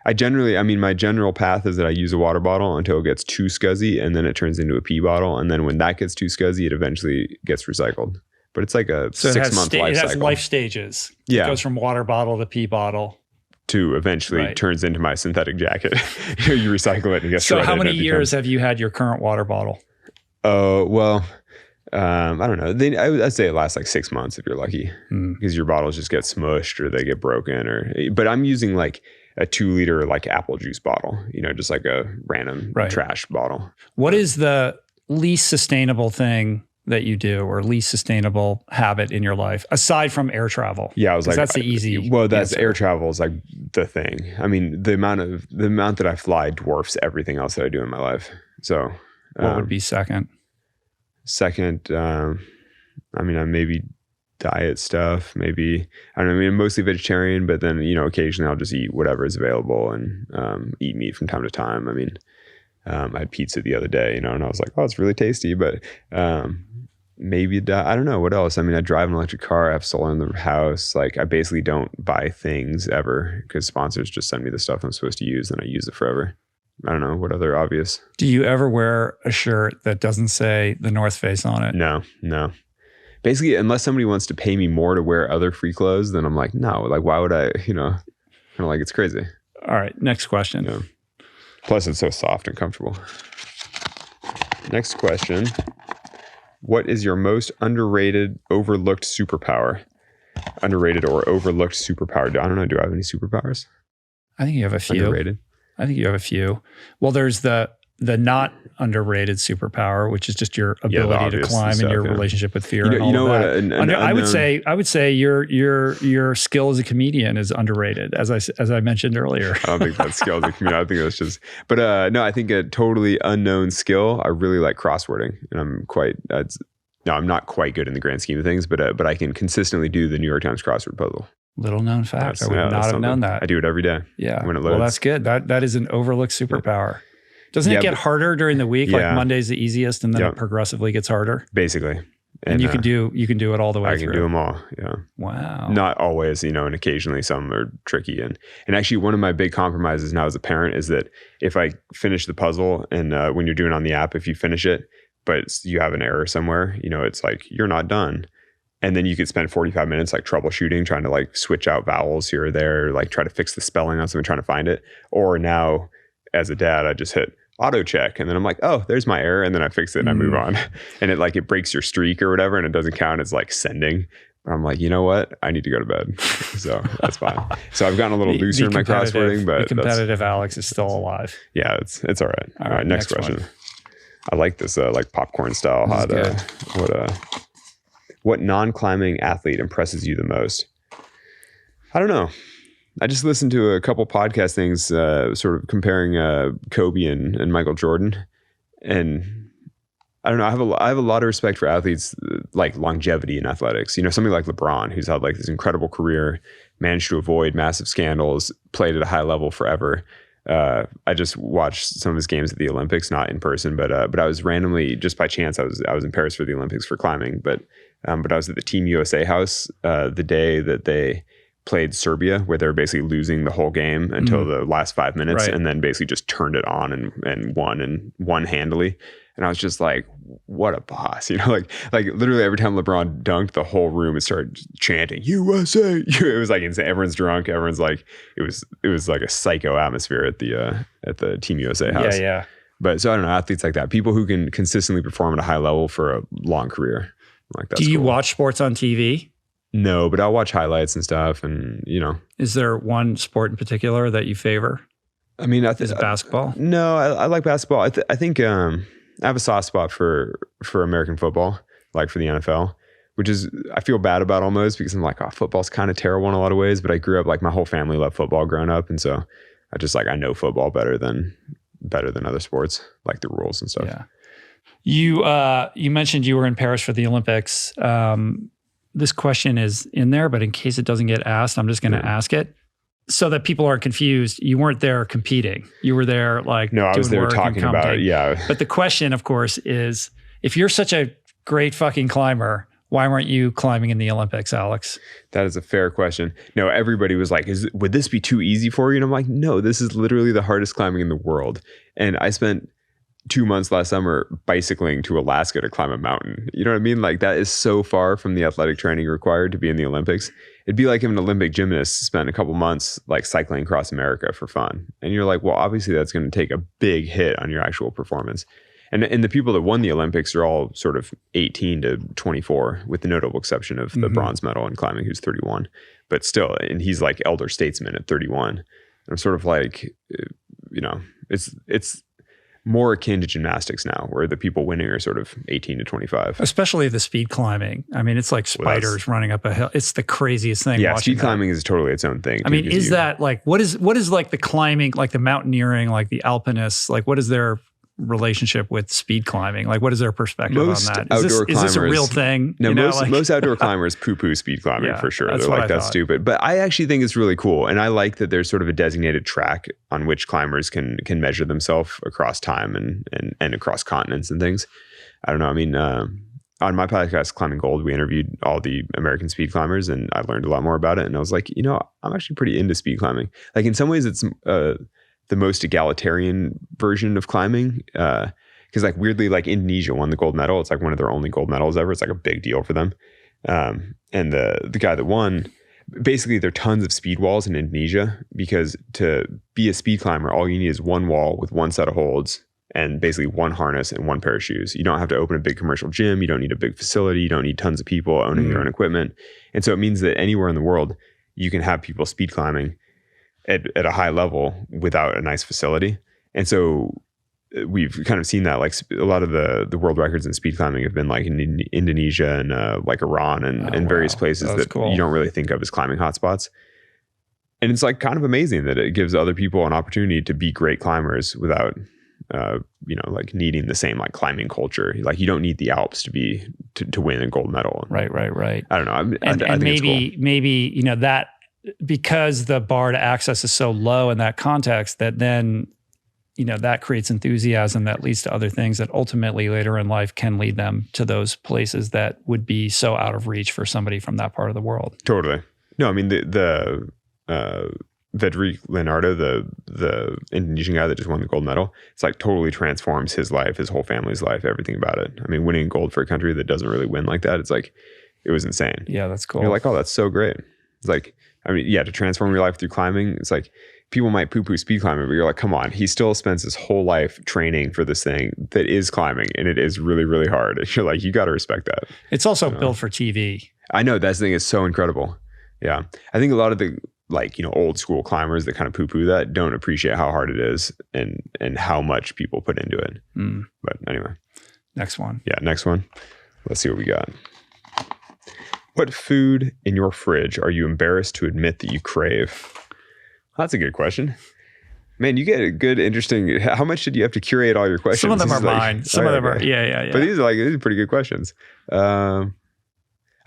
My general path is that I use a water bottle until it gets too scuzzy, and then it turns into a pee bottle. And then when that gets too scuzzy, it eventually gets recycled. But it's like a 6-month life cycle. It has life stages. Yeah. It goes from water bottle to pee bottle. To eventually turns into my synthetic jacket. You recycle it and it gets shredded. So how many years have you had your current water bottle? Oh, well, I don't know. I'd say it lasts like 6 months if you're lucky, because your bottles just get smushed or they get broken. But I'm using like a 2-liter like apple juice bottle, just like a random trash bottle. What is the least sustainable thing that you do, or least sustainable habit in your life aside from air travel? Yeah, I was like, that's the easy. Well, that's air travel is like the thing. I mean, the amount that I fly dwarfs everything else that I do in my life. So, what would be second? Second, I maybe diet stuff. Maybe I don't know. I mean, I'm mostly vegetarian, but then occasionally I'll just eat whatever is available and eat meat from time to time. I mean. I had pizza the other day, and I was like, oh, it's really tasty. But maybe I don't know what else. I mean, I drive an electric car. I have solar in the house. Like I basically don't buy things ever because sponsors just send me the stuff I'm supposed to use and I use it forever. I don't know what other obvious. Do you ever wear a shirt that doesn't say the North Face on it? No. Basically, unless somebody wants to pay me more to wear other free clothes, then I'm like, no. Like, why would I? Kind of like it's crazy. All right, next question. Yeah. Plus, it's so soft and comfortable. Next question. What is your most underrated, overlooked superpower? Underrated or overlooked superpower. I don't know. Do I have any superpowers? I think you have a few. Underrated? I think you have a few. Well, there's the not underrated superpower, which is just your ability to climb and your relationship with fear. I would say your skill as a comedian is underrated, as I mentioned earlier. I don't think that's skill as a comedian. I think that's just. But no, I think a totally unknown skill. I really like crosswording, and I'm not quite good in the grand scheme of things, but I can consistently do the New York Times crossword puzzle. Little known fact. I would not have known that. I do it every day. Yeah. When it loads. Well, that's good. That is an overlooked superpower. Doesn't it get harder during the week? Like Monday's the easiest, and then it progressively gets harder. Basically. And you can do it all the way through. I can do them all. Yeah. Wow. Not always, and occasionally some are tricky. And actually, one of my big compromises now as a parent is that if I finish the puzzle, and when you're doing it on the app, if you finish it, but you have an error somewhere, it's like you're not done. And then you could spend 45 minutes like troubleshooting, trying to like switch out vowels here or there, or like try to fix the spelling on something, trying to find it. Or now, as a dad, I just hit auto check, and then I'm like, oh, there's my error, and then I fix it and I move on. And it breaks your streak or whatever, and it doesn't count as like sending. But I'm like, you know what? I need to go to bed, so that's fine. So I've gotten a little looser in my crosswording, but the competitive Alex is still alive. Yeah, it's all right. All right, next question. I like this like popcorn style hot. What non-climbing athlete impresses you the most? I don't know. I just listened to a couple podcast things sort of comparing Kobe and Michael Jordan. And I don't know, I have a lot of respect for athletes like longevity in athletics. Somebody like LeBron, who's had like this incredible career, managed to avoid massive scandals, played at a high level forever. I just watched some of his games at the Olympics, not in person, but I was randomly, just by chance, I was in Paris for the Olympics for climbing, but I was at the Team USA house the day that they played Serbia, where they were basically losing the whole game until the last 5 minutes, and then basically just turned it on and won handily. And I was just like, what a boss, like literally every time LeBron dunked, the whole room would start chanting USA. It was like insane. Everyone's drunk. Everyone's like, it was like a psycho atmosphere at the Team USA house. Yeah. But so I don't know, athletes like that, people who can consistently perform at a high level for a long career. Like that's Do you cool. watch sports on TV? No, but I'll watch highlights and stuff, and Is there one sport in particular that you favor? I mean, is it basketball? No, I like basketball. I think I have a soft spot for American football, like for the NFL, which is I feel bad about almost because I'm like, oh, football's kind of terrible in a lot of ways. But I grew up like my whole family loved football growing up, and so I just like I know football better than other sports, like the rules and stuff. Yeah. You mentioned you were in Paris for the Olympics. This question is in there, but in case it doesn't get asked, I'm just going to ask it so that people aren't confused. You weren't there competing. You were there I was there talking about it. Yeah. But the question, of course, is if you're such a great fucking climber, why weren't you climbing in the Olympics, Alex? That is a fair question. No, everybody was like, would this be too easy for you? And I'm like, no, this is literally the hardest climbing in the world. And I spent 2 months last summer bicycling to Alaska to climb a mountain. You know what I mean? Like that is so far from the athletic training required to be in the Olympics. It'd be like if an Olympic gymnast spent a couple months like cycling across America for fun. And you're like, well, obviously that's going to take a big hit on your actual performance. And the people that won the Olympics are all sort of 18 to 24, with the notable exception of the bronze medal in climbing, who's 31. But still, and he's like elder statesman at 31. And I'm sort of like, it's more akin to gymnastics now, where the people winning are sort of 18 to 25. Especially the speed climbing. I mean, it's like spiders running up a hill. It's the craziest thing. Yeah, speed climbing is totally its own thing. I mean, is that like, what is like the climbing, like the mountaineering, like the alpinists, like what is their relationship with speed climbing? Like what is their perspective on that? Is this a real thing? No, most outdoor climbers poo-poo speed climbing for sure. They're like, that's stupid. But I actually think it's really cool. And I like that there's sort of a designated track on which climbers can measure themselves across time and across continents and things. I don't know. I mean, on my podcast, Climbing Gold, we interviewed all the American speed climbers, and I learned a lot more about it. And I was like, I'm actually pretty into speed climbing. Like in some ways, it's the most egalitarian version of climbing. Because like weirdly, like Indonesia won the gold medal. It's like one of their only gold medals ever. It's like a big deal for them. And the guy that won, basically there are tons of speed walls in Indonesia, because to be a speed climber, all you need is one wall with one set of holds and basically one harness and one pair of shoes. You don't have to open a big commercial gym. You don't need a big facility. You don't need tons of people owning their own equipment. And so it means that anywhere in the world, you can have people speed climbing at a high level without a nice facility. And so we've kind of seen that, like a lot of the world records in speed climbing have been like in Indonesia and like Iran and various places that cool. You don't really think of as climbing hotspots. And it's like kind of amazing that it gives other people an opportunity to be great climbers without, like needing the same like climbing culture. Like you don't need the Alps to win a gold medal. Right. I don't know. I think maybe, it's cool. Maybe, that because the bar to access is so low in that context, that then, that creates enthusiasm that leads to other things that ultimately later in life can lead them to those places that would be so out of reach for somebody from that part of the world. Totally. No, I mean, the Vedrik Leonardo, the Indonesian guy that just won the gold medal, it's like totally transforms his life, his whole family's life, everything about it. I mean, winning gold for a country that doesn't really win like that, it's like, it was insane. Yeah, that's cool. You're like, oh, that's so great. It's like, I mean, yeah, to transform your life through climbing, it's like, people might poo-poo speed climbing, but you're like, come on, he still spends his whole life training for this thing that is climbing, and it is really, really hard. And you're like, you got to respect that. It's also built for TV. I know, that thing is so incredible. Yeah. I think a lot of the old school climbers that kind of poo-poo that don't appreciate how hard it is and how much people put into it. But anyway. Next one. Yeah, next one. Let's see what we got. What food in your fridge are you embarrassed to admit that you crave? That's a good question. Man, you get a good, interesting. How much did you have to curate all your questions? Some of them are mine. Some of them are, yeah. But these are pretty good questions. I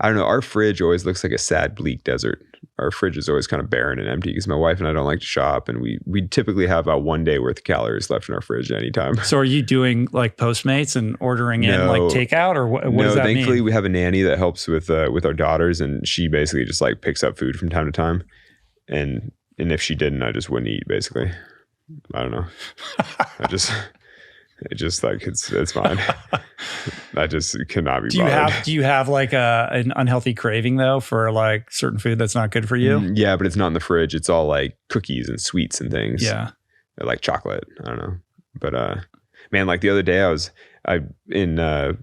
don't know. Our fridge always looks like a sad, bleak desert. Our fridge is always kind of barren and empty because my wife and I don't like to shop, and we typically have about 1 day worth of calories left in our fridge at any time. So are you doing like Postmates and ordering in like takeout, or what does that mean? No, thankfully we have a nanny that helps with our daughters, and she basically just like picks up food from time to time, and if she didn't, I just wouldn't eat, basically. I don't know. It's fine. I just cannot be bothered. Do you have like an unhealthy craving though for like certain food that's not good for you? Yeah, but it's not in the fridge. It's all like cookies and sweets and things. Yeah. Like chocolate. I don't know. But man, like the other day I was in a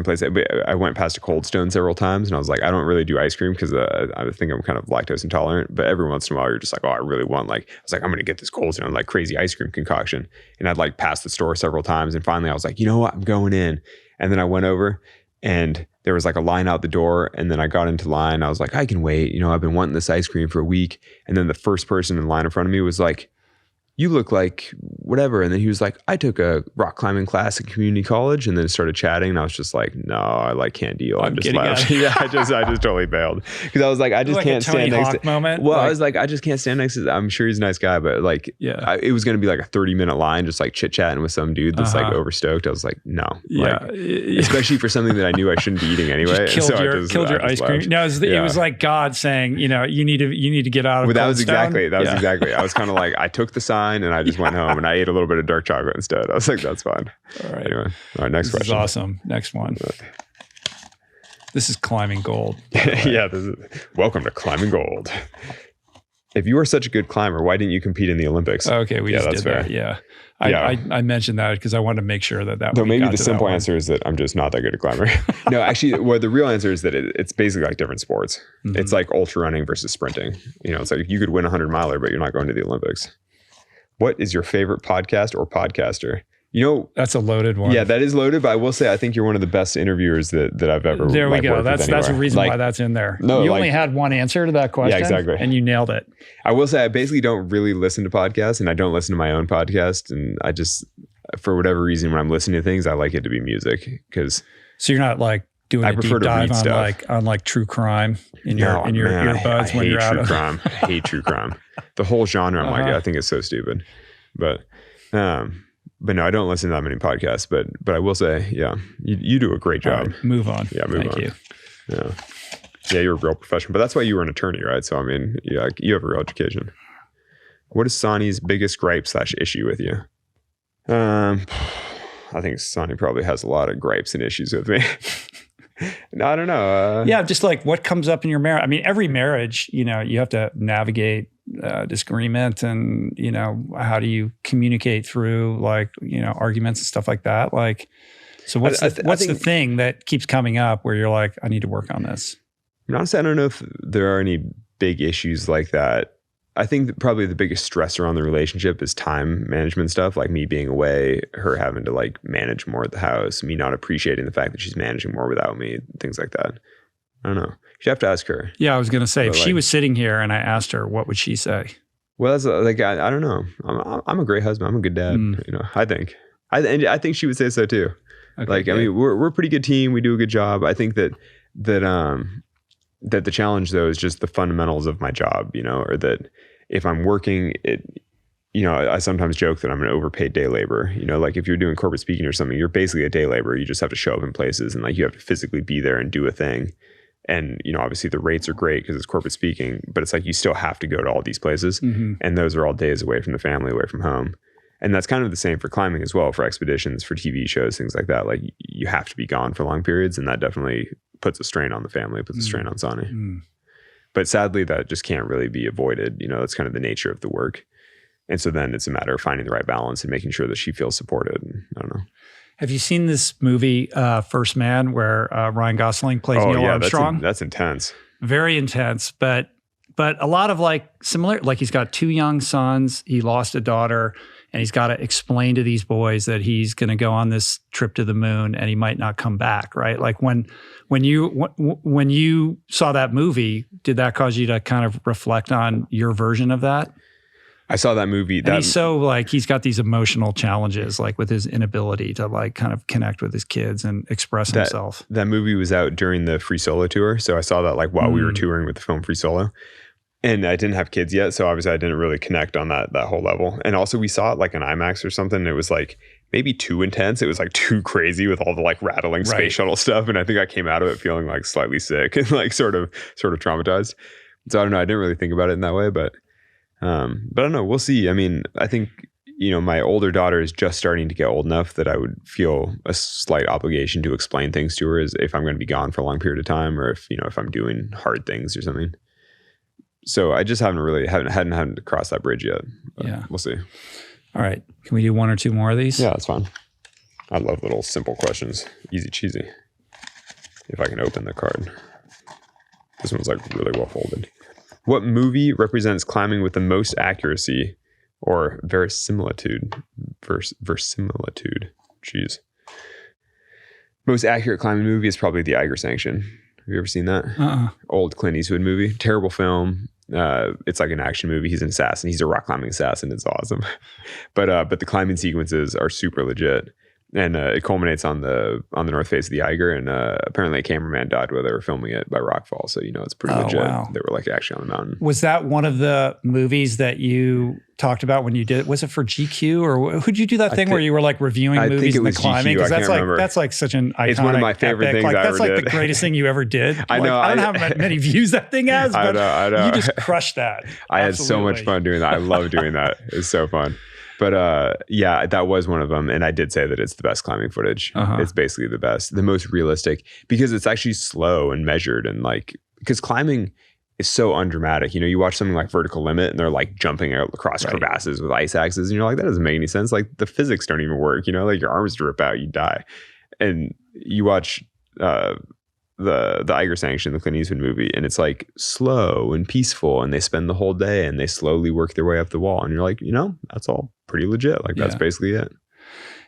place, I went past a Cold Stone several times, and I was like, I don't really do ice cream because I think I'm kind of lactose intolerant, but every once in a while you're just like, oh, I really want, like, I was like, I'm going to get this Cold Stone like crazy ice cream concoction. And I'd like passed the store several times, and finally I was like, you know what, I'm going in. And then I went over, and there was like a line out the door, and then I got into line. I was like, I can wait. I've been wanting this ice cream for a week. And then the first person in line in front of me was like, you look like whatever. And then he was like, I took a rock climbing class at community college, and then started chatting. And I was just like, no, I like can't deal. I just left. Yeah, I just totally bailed. Because I was like, I just can't stand next to moment. Well, I was like, I just can't stand next to, I'm sure he's a nice guy, but like, it was going to be like a 30-minute line, just like chit chatting with some dude that's like overstoked. I was like, no. Yeah. Like, especially for something that I knew I shouldn't be eating anyway. Killed your ice cream. No, it was like God saying, you need to get out of that was exactly. I was kind of like, I took the sign and I just went home and I ate a little bit of dark chocolate instead. I was like, that's fine. All right. Anyway, next question. This is awesome. Next one. This is Climbing Gold. Yeah. Welcome to Climbing Gold. If you are such a good climber, why didn't you compete in the Olympics? Okay, we just did fair. That. Yeah. I mentioned that because I wanted to make sure that. Though maybe the simple answer is that I'm just not that good a climber. No, actually, well, the real answer is that it's basically like different sports. Mm-hmm. It's like ultra running versus sprinting. It's like you could win a 100-miler, but you're not going to the Olympics. What is your favorite podcast or podcaster? That's a loaded one. Yeah, that is loaded, but I will say I think you're one of the best interviewers that I've ever. There we go. That's a reason why that's in there. No, you only had one answer to that question. Yeah, exactly. And you nailed it. I will say I basically don't really listen to podcasts, and I don't listen to my own podcast, and I just, for whatever reason, when I'm listening to things, I like it to be music because. So you're not like doing a deep dive on like true crime in your earbuds when you're out of crime. I hate true crime. The whole genre, I'm like, I think it's so stupid. But no, I don't listen to that many podcasts, but I will say, yeah, you do a great job. Right, move on. Yeah, move on. Thank you. Yeah. Yeah, you're a real professional, but that's why you were an attorney, right? So, I mean, yeah, you have a real education. What is Sonny's biggest gripe / issue with you? I think Sonny probably has a lot of gripes and issues with me. No, I don't know. Yeah, just like what comes up in your marriage. I mean, every marriage, you have to navigate disagreement, and how do you communicate through arguments and stuff like that. Like, so what's the thing that keeps coming up where you're like, I need to work on this? Honestly, I don't know if there are any big issues like that. I think that probably the biggest stressor on the relationship is time management stuff, like me being away, her having to manage more at the house, me not appreciating the fact that she's managing more without me, things like that. I don't know. You have to ask her. Yeah, I was going to say, if she was sitting here and I asked her, what would she say? Well, that's I don't know. I'm a great husband. I'm a good dad. I think. I think she would say so too. Okay, I mean, we're a pretty good team. We do a good job. I think that the challenge though is just the fundamentals of my job, or that if I'm working, I sometimes joke that I'm an overpaid day laborer. Like if you're doing corporate speaking or something, you're basically a day laborer. You just have to show up in places and you have to physically be there and do a thing. And, obviously the rates are great because it's corporate speaking, but it's you still have to go to all these places. Mm-hmm. And those are all days away from the family, away from home. And that's kind of the same for climbing as well, for expeditions, for TV shows, things like that. You have to be gone for long periods, and that definitely puts a strain on the family, puts a strain on Sonny. Mm. But sadly, that just can't really be avoided. That's kind of the nature of the work. And so then it's a matter of finding the right balance and making sure that she feels supported. And I don't know. Have you seen this movie, First Man, where Ryan Gosling plays Neil Armstrong? That's intense. Very intense, but a lot of similar, he's got 2 young sons, he lost a daughter, and he's got to explain to these boys that he's going to go on this trip to the moon and he might not come back, right? When you saw that movie, did that cause you to kind of reflect on your version of that? I saw that movie. And he's so he's got these emotional challenges, with his inability to kind of connect with his kids and express himself. That movie was out during the Free Solo tour. So I saw that while we were touring with the film Free Solo. And I didn't have kids yet. So obviously I didn't really connect on that whole level. And also we saw it in IMAX or something. It was maybe too intense. It was too crazy with all the rattling space shuttle stuff. And I think I came out of it feeling slightly sick and sort of traumatized. So I don't know. I didn't really think about it in that way, but I don't know. We'll see. I mean, I think, my older daughter is just starting to get old enough that I would feel a slight obligation to explain things to her as if I'm going to be gone for a long period of time, or if I'm doing hard things or something. So I just hadn't had to cross that bridge yet. Yeah. We'll see. All right. Can we do 1 or 2 more of these? Yeah, that's fine. I love little simple questions. Easy cheesy. If I can open the card. This one's really well folded. What movie represents climbing with the most accuracy or verisimilitude? Verisimilitude. Jeez. Most accurate climbing movie is probably The Eiger Sanction. Have you ever seen that? Old Clint Eastwood movie. Terrible film. It's an action movie. He's an assassin. He's a rock climbing assassin. It's awesome. But the climbing sequences are super legit. And it culminates on the north face of the Eiger, and apparently a cameraman died while they were filming it by rockfall. So it's pretty legit. Wow. They were actually on the mountain. Was that one of the movies that you talked about when you did? Was it for GQ, or who'd you do that thing where you were reviewing movies and the climbing? Because that's such an iconic. It's one of my favorite things I ever did. That's the greatest thing you ever did. I know. I don't have many views that thing has, but I know. You just crushed that. I had so much fun doing that. I love doing that. It's so fun. But that was one of them. And I did say that it's the best climbing footage. It's basically the best, the most realistic, because it's actually slow and measured. And because climbing is so undramatic. You watch something like Vertical Limit and they're jumping across crevasses with ice axes. And you're that doesn't make any sense. The physics don't even work. Your arms rip out, you die. And you watch the Eiger Sanction, the Clint Eastwood movie, and it's slow and peaceful, and they spend the whole day and they slowly work their way up the wall, and you're that's all pretty legit. That's basically it.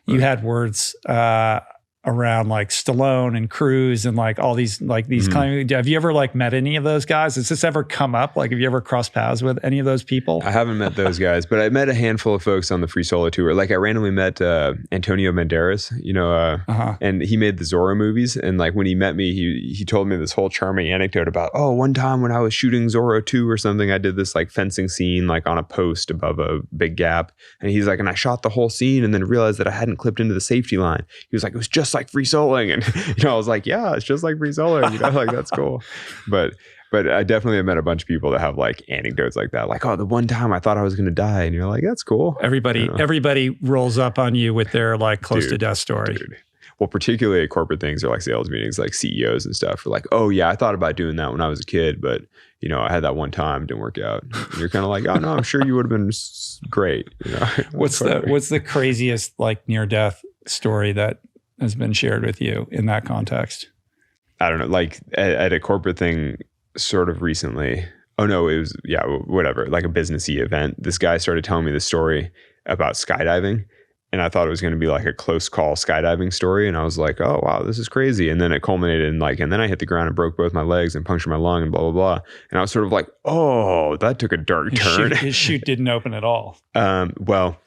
You had words around like Stallone and Cruise and like all these kind of, have you ever like met any of those guys? Has this ever come up? Like, have you ever crossed paths with any of those people? I haven't met those guys, but I met a handful of folks on the Free Solo tour. Like I randomly met Antonio Banderas, and he made the Zorro movies. And like when he met me, he told me this whole charming anecdote about, one time when I was shooting Zorro 2 or something, I did this like fencing scene like on a post above a big gap. And he's like, and I shot the whole scene and then realized that I hadn't clipped into the safety line. He was like, it was just like free soloing. And, I was like, yeah, it's just like free soloing, like that's cool. But I definitely have met a bunch of people that have like anecdotes like that. Like, the one time I thought I was going to die. And you're like, that's cool. Everybody rolls up on you with their like close to death story. Dude. Well, particularly at corporate things or like sales meetings, like CEOs and stuff are like, oh yeah, I thought about doing that when I was a kid, but I had that one time, didn't work out. And you're kind of like, oh no, I'm sure you would have been great. What's the craziest like near death story that has been shared with you in that context? I don't know, like at a corporate thing sort of recently. Oh no, it was, whatever, like a businessy event. This guy started telling me this story about skydiving. And I thought it was going to be like a close call skydiving story. And I was like, oh, wow, this is crazy. And then it culminated in like, and then I hit the ground and broke both my legs and punctured my lung and blah, blah, blah. And I was sort of like, oh, that took a dark turn. His chute didn't open at all. Well,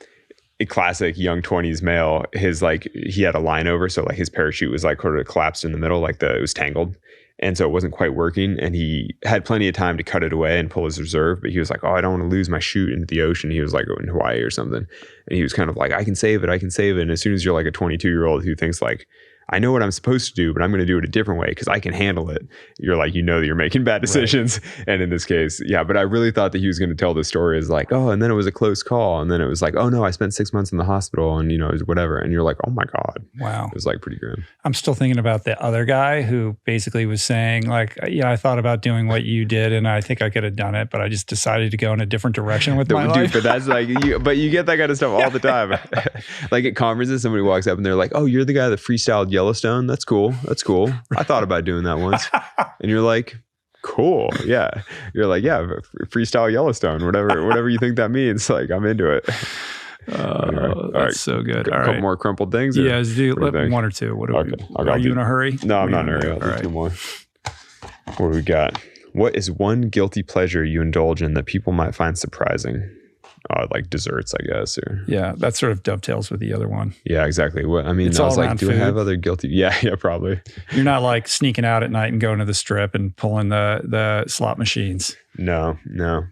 a classic young 20s male, he had a line over. So like his parachute was like sort of collapsed in the middle, like it was tangled. And so it wasn't quite working. And he had plenty of time to cut it away and pull his reserve. But he was like, I don't want to lose my chute into the ocean. He was like in Hawaii or something. And he was kind of like, I can save it. And as soon as you're like a 22-year-old who thinks like, I know what I'm supposed to do, but I'm going to do it a different way because I can handle it. You're like, that you're making bad decisions. Right. And in this case, but I really thought that he was going to tell the story as like, and then it was a close call. And then it was like, oh no, I spent 6 months in the hospital and, it was whatever. And you're like, oh my God. Wow. It was like pretty grim. I'm still thinking about the other guy who basically was saying like, I thought about doing what you did and I think I could have done it, but I just decided to go in a different direction with my life. But that's like, you get that kind of stuff all the time. Like at conferences, somebody walks up and they're like, oh, you're the guy that freestyled Yellowstone? That's cool. I thought about doing that once. And you're like, cool. Yeah. You're like, yeah, freestyle Yellowstone, whatever you think that means. Like, I'm into it. That's right. So good. A couple more crumpled things? Yeah, let's do one or two. Are you in a hurry? No, I'm not in a hurry. I'll do two more. What do we got? What is one guilty pleasure you indulge in that people might find surprising? Like desserts, I guess. Yeah, that sort of dovetails with the other one. Yeah, exactly. I was like, do I have other guilty? Yeah, probably. You're not like sneaking out at night and going to the strip and pulling the slot machines. No. I'm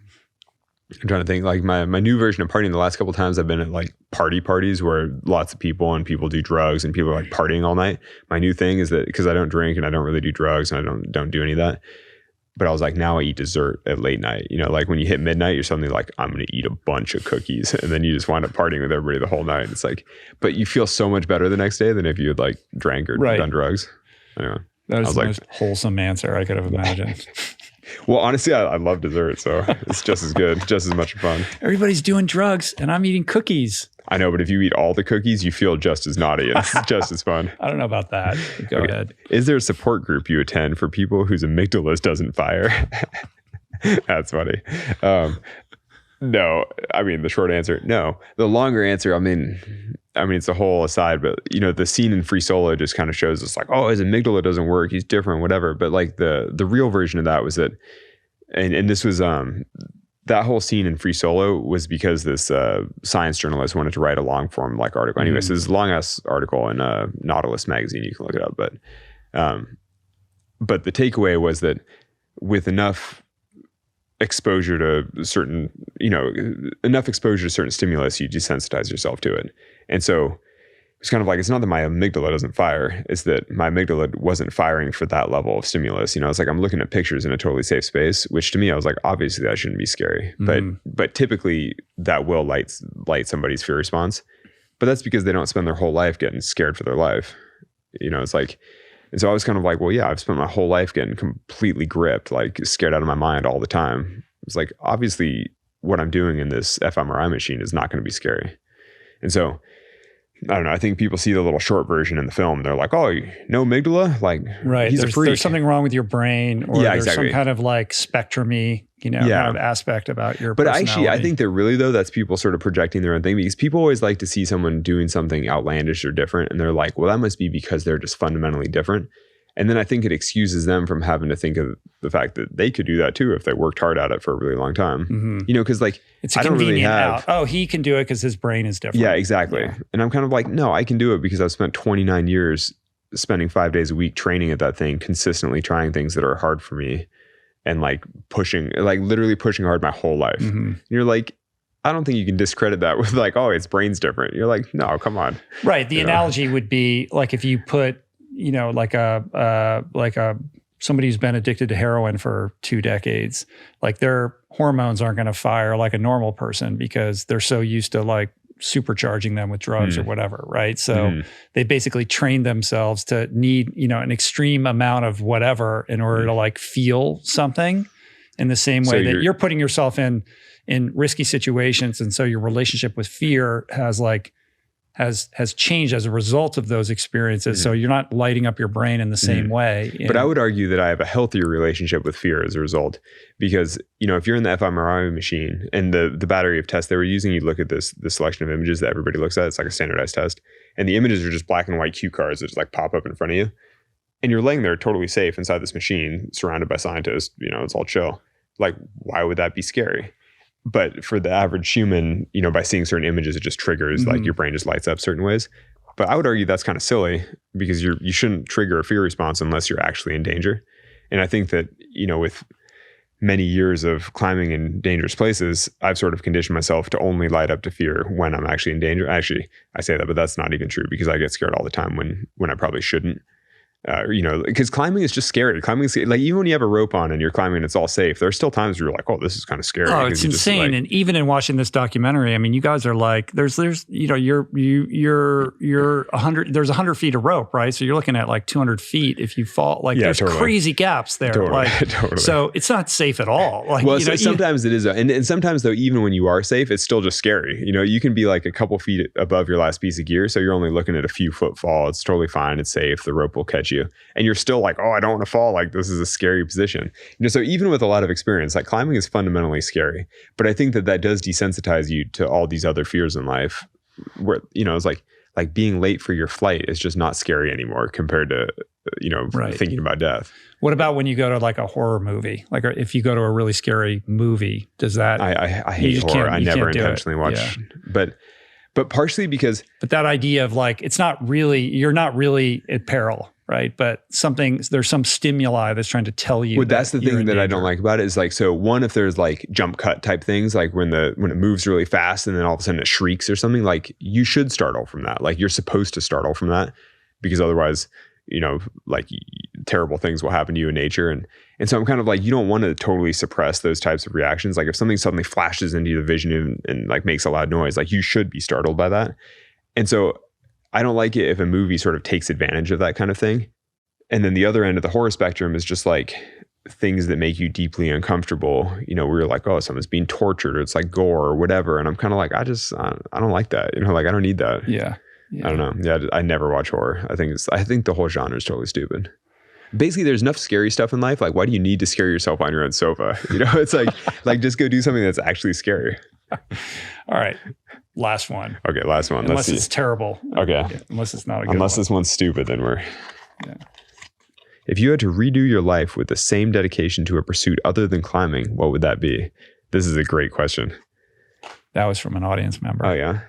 trying to think. Like my new version of partying, the last couple of times I've been at like parties where lots of people and people do drugs and people are like partying all night. My new thing is that because I don't drink and I don't really do drugs and I don't do any of that. But I was like, now I eat dessert at late night. Like when you hit midnight, you're suddenly like, I'm going to eat a bunch of cookies. And then you just wind up partying with everybody the whole night. It's like, but you feel so much better the next day than if you had like drank or done drugs. Anyway, that was the most wholesome answer I could have imagined. Well, honestly, I love dessert. So it's just as good, just as much fun. Everybody's doing drugs and I'm eating cookies. I know, but if you eat all the cookies, you feel just as naughty and it's just as fun. I don't know about that. Go ahead. Is there a support group you attend for people whose amygdalas doesn't fire? That's funny. No. I mean, the short answer, no. The longer answer, I mean, it's a whole aside, but the scene in Free Solo just kind of shows us like, oh, his amygdala doesn't work. He's different, whatever. But like the real version of that was that, and this was, that whole scene in Free Solo was because this science journalist wanted to write a long form like article. Anyway, so this is a long ass article in Nautilus magazine. You can look it up. But the takeaway was that with enough exposure to certain, enough exposure to certain stimulus, you desensitize yourself to it. And so it's kind of like, it's not that my amygdala doesn't fire, it's that my amygdala wasn't firing for that level of stimulus. It's like I'm looking at pictures in a totally safe space, which to me, I was like, obviously that shouldn't be scary. But typically that will light somebody's fear response. But that's because they don't spend their whole life getting scared for their life. It's like, and so I was kind of like, well, yeah, I've spent my whole life getting completely gripped, like scared out of my mind all the time. It's like, obviously what I'm doing in this fMRI machine is not going to be scary. And so I don't know. I think people see the little short version in the film. They're like, oh, no amygdala? Like, right. He's a freak. There's something wrong with your brain or there's some kind of like spectrum-y kind of aspect about your personality. But actually, I think that really, though, that's people sort of projecting their own thing, because people always like to see someone doing something outlandish or different. And they're like, well, that must be because they're just fundamentally different. And then I think it excuses them from having to think of the fact that they could do that too if they worked hard at it for a really long time. Mm-hmm. Because like, it's a convenient out. Oh, he can do it because his brain is different. Yeah, exactly. Yeah. And I'm kind of like, no, I can do it because I've spent 29 years spending 5 days a week training at that thing, consistently trying things that are hard for me and like literally pushing hard my whole life. Mm-hmm. And you're like, I don't think you can discredit that with like, oh, its brain's different. You're like, no, come on. Right. The analogy would be like if you put, like somebody who's been addicted to heroin for 2 decades, like their hormones aren't going to fire like a normal person because they're so used to like supercharging them with drugs or whatever. Right. So they basically train themselves to need, an extreme amount of whatever in order to like feel something in the same way that you're putting yourself in risky situations. And so your relationship with fear has changed as a result of those experiences. So you're not lighting up your brain in the same way. But I would argue that I have a healthier relationship with fear as a result, because, if you're in the fMRI machine and the battery of tests they were using, you look at this selection of images that everybody looks at. It's like a standardized test. And the images are just black and white cue cards that just like pop up in front of you. And you're laying there totally safe inside this machine, surrounded by scientists, it's all chill. Like, why would that be scary? But for the average human, by seeing certain images, it just triggers, like your brain just lights up certain ways. But I would argue that's kind of silly, because you shouldn't trigger a fear response unless you're actually in danger. And I think that, with many years of climbing in dangerous places, I've sort of conditioned myself to only light up to fear when I'm actually in danger. Actually, I say that, but that's not even true, because I get scared all the time when I probably shouldn't. Because climbing is just scary. Climbing is like, even when you have a rope on and you're climbing and it's all safe, there are still times where you're like, oh, this is kind of scary. Oh, it's insane. And even in watching this documentary, I mean, you guys are like, there's you're 100, there's 100 feet of rope, right? So you're looking at like 200 feet if you fall. Like there's crazy gaps there. Totally. So it's not safe at all. Like, sometimes it is. And sometimes though, even when you are safe, it's still just scary. You can be like a couple feet above your last piece of gear. So you're only looking at a few foot fall. It's totally fine. It's safe. The rope will catch you. And you're still like, oh, I don't want to fall. Like, this is a scary position. So even with a lot of experience, like climbing is fundamentally scary. But I think that does desensitize you to all these other fears in life, where, it's like being late for your flight is just not scary anymore compared to, thinking about death. What about when you go to like a horror movie? Like if you go to a really scary movie, does that... I hate horror. I never intentionally watch. Yeah. But partially because... But that idea of like, you're not really at peril. Right. But there's some stimuli that's trying to tell you. Well, that's the thing that I don't like about it is like, so one, if there's like jump cut type things, like when it moves really fast and then all of a sudden it shrieks or something, like you should startle from that. Like you're supposed to startle from that, because otherwise, like terrible things will happen to you in nature. And so I'm kind of like, you don't want to totally suppress those types of reactions. Like if something suddenly flashes into the vision and like makes a loud noise, like you should be startled by that. And so I don't like it if a movie sort of takes advantage of that kind of thing. And then the other end of the horror spectrum is just like things that make you deeply uncomfortable, where you're like, oh, someone's being tortured, or it's like gore or whatever. And I'm kind of like, I don't like that. Like I don't need that. Yeah. I don't know. Yeah. I never watch horror. I think the whole genre is totally stupid. Basically, there's enough scary stuff in life. Like, why do you need to scare yourself on your own sofa? It's like just go do something that's actually scary. All right. Last one. Okay, last one. Unless it's terrible. Okay. Yeah, unless it's not a good one. Unless this one's stupid, then we're... Yeah. If you had to redo your life with the same dedication to a pursuit other than climbing, what would that be? This is a great question. That was from an audience member. Oh, yeah?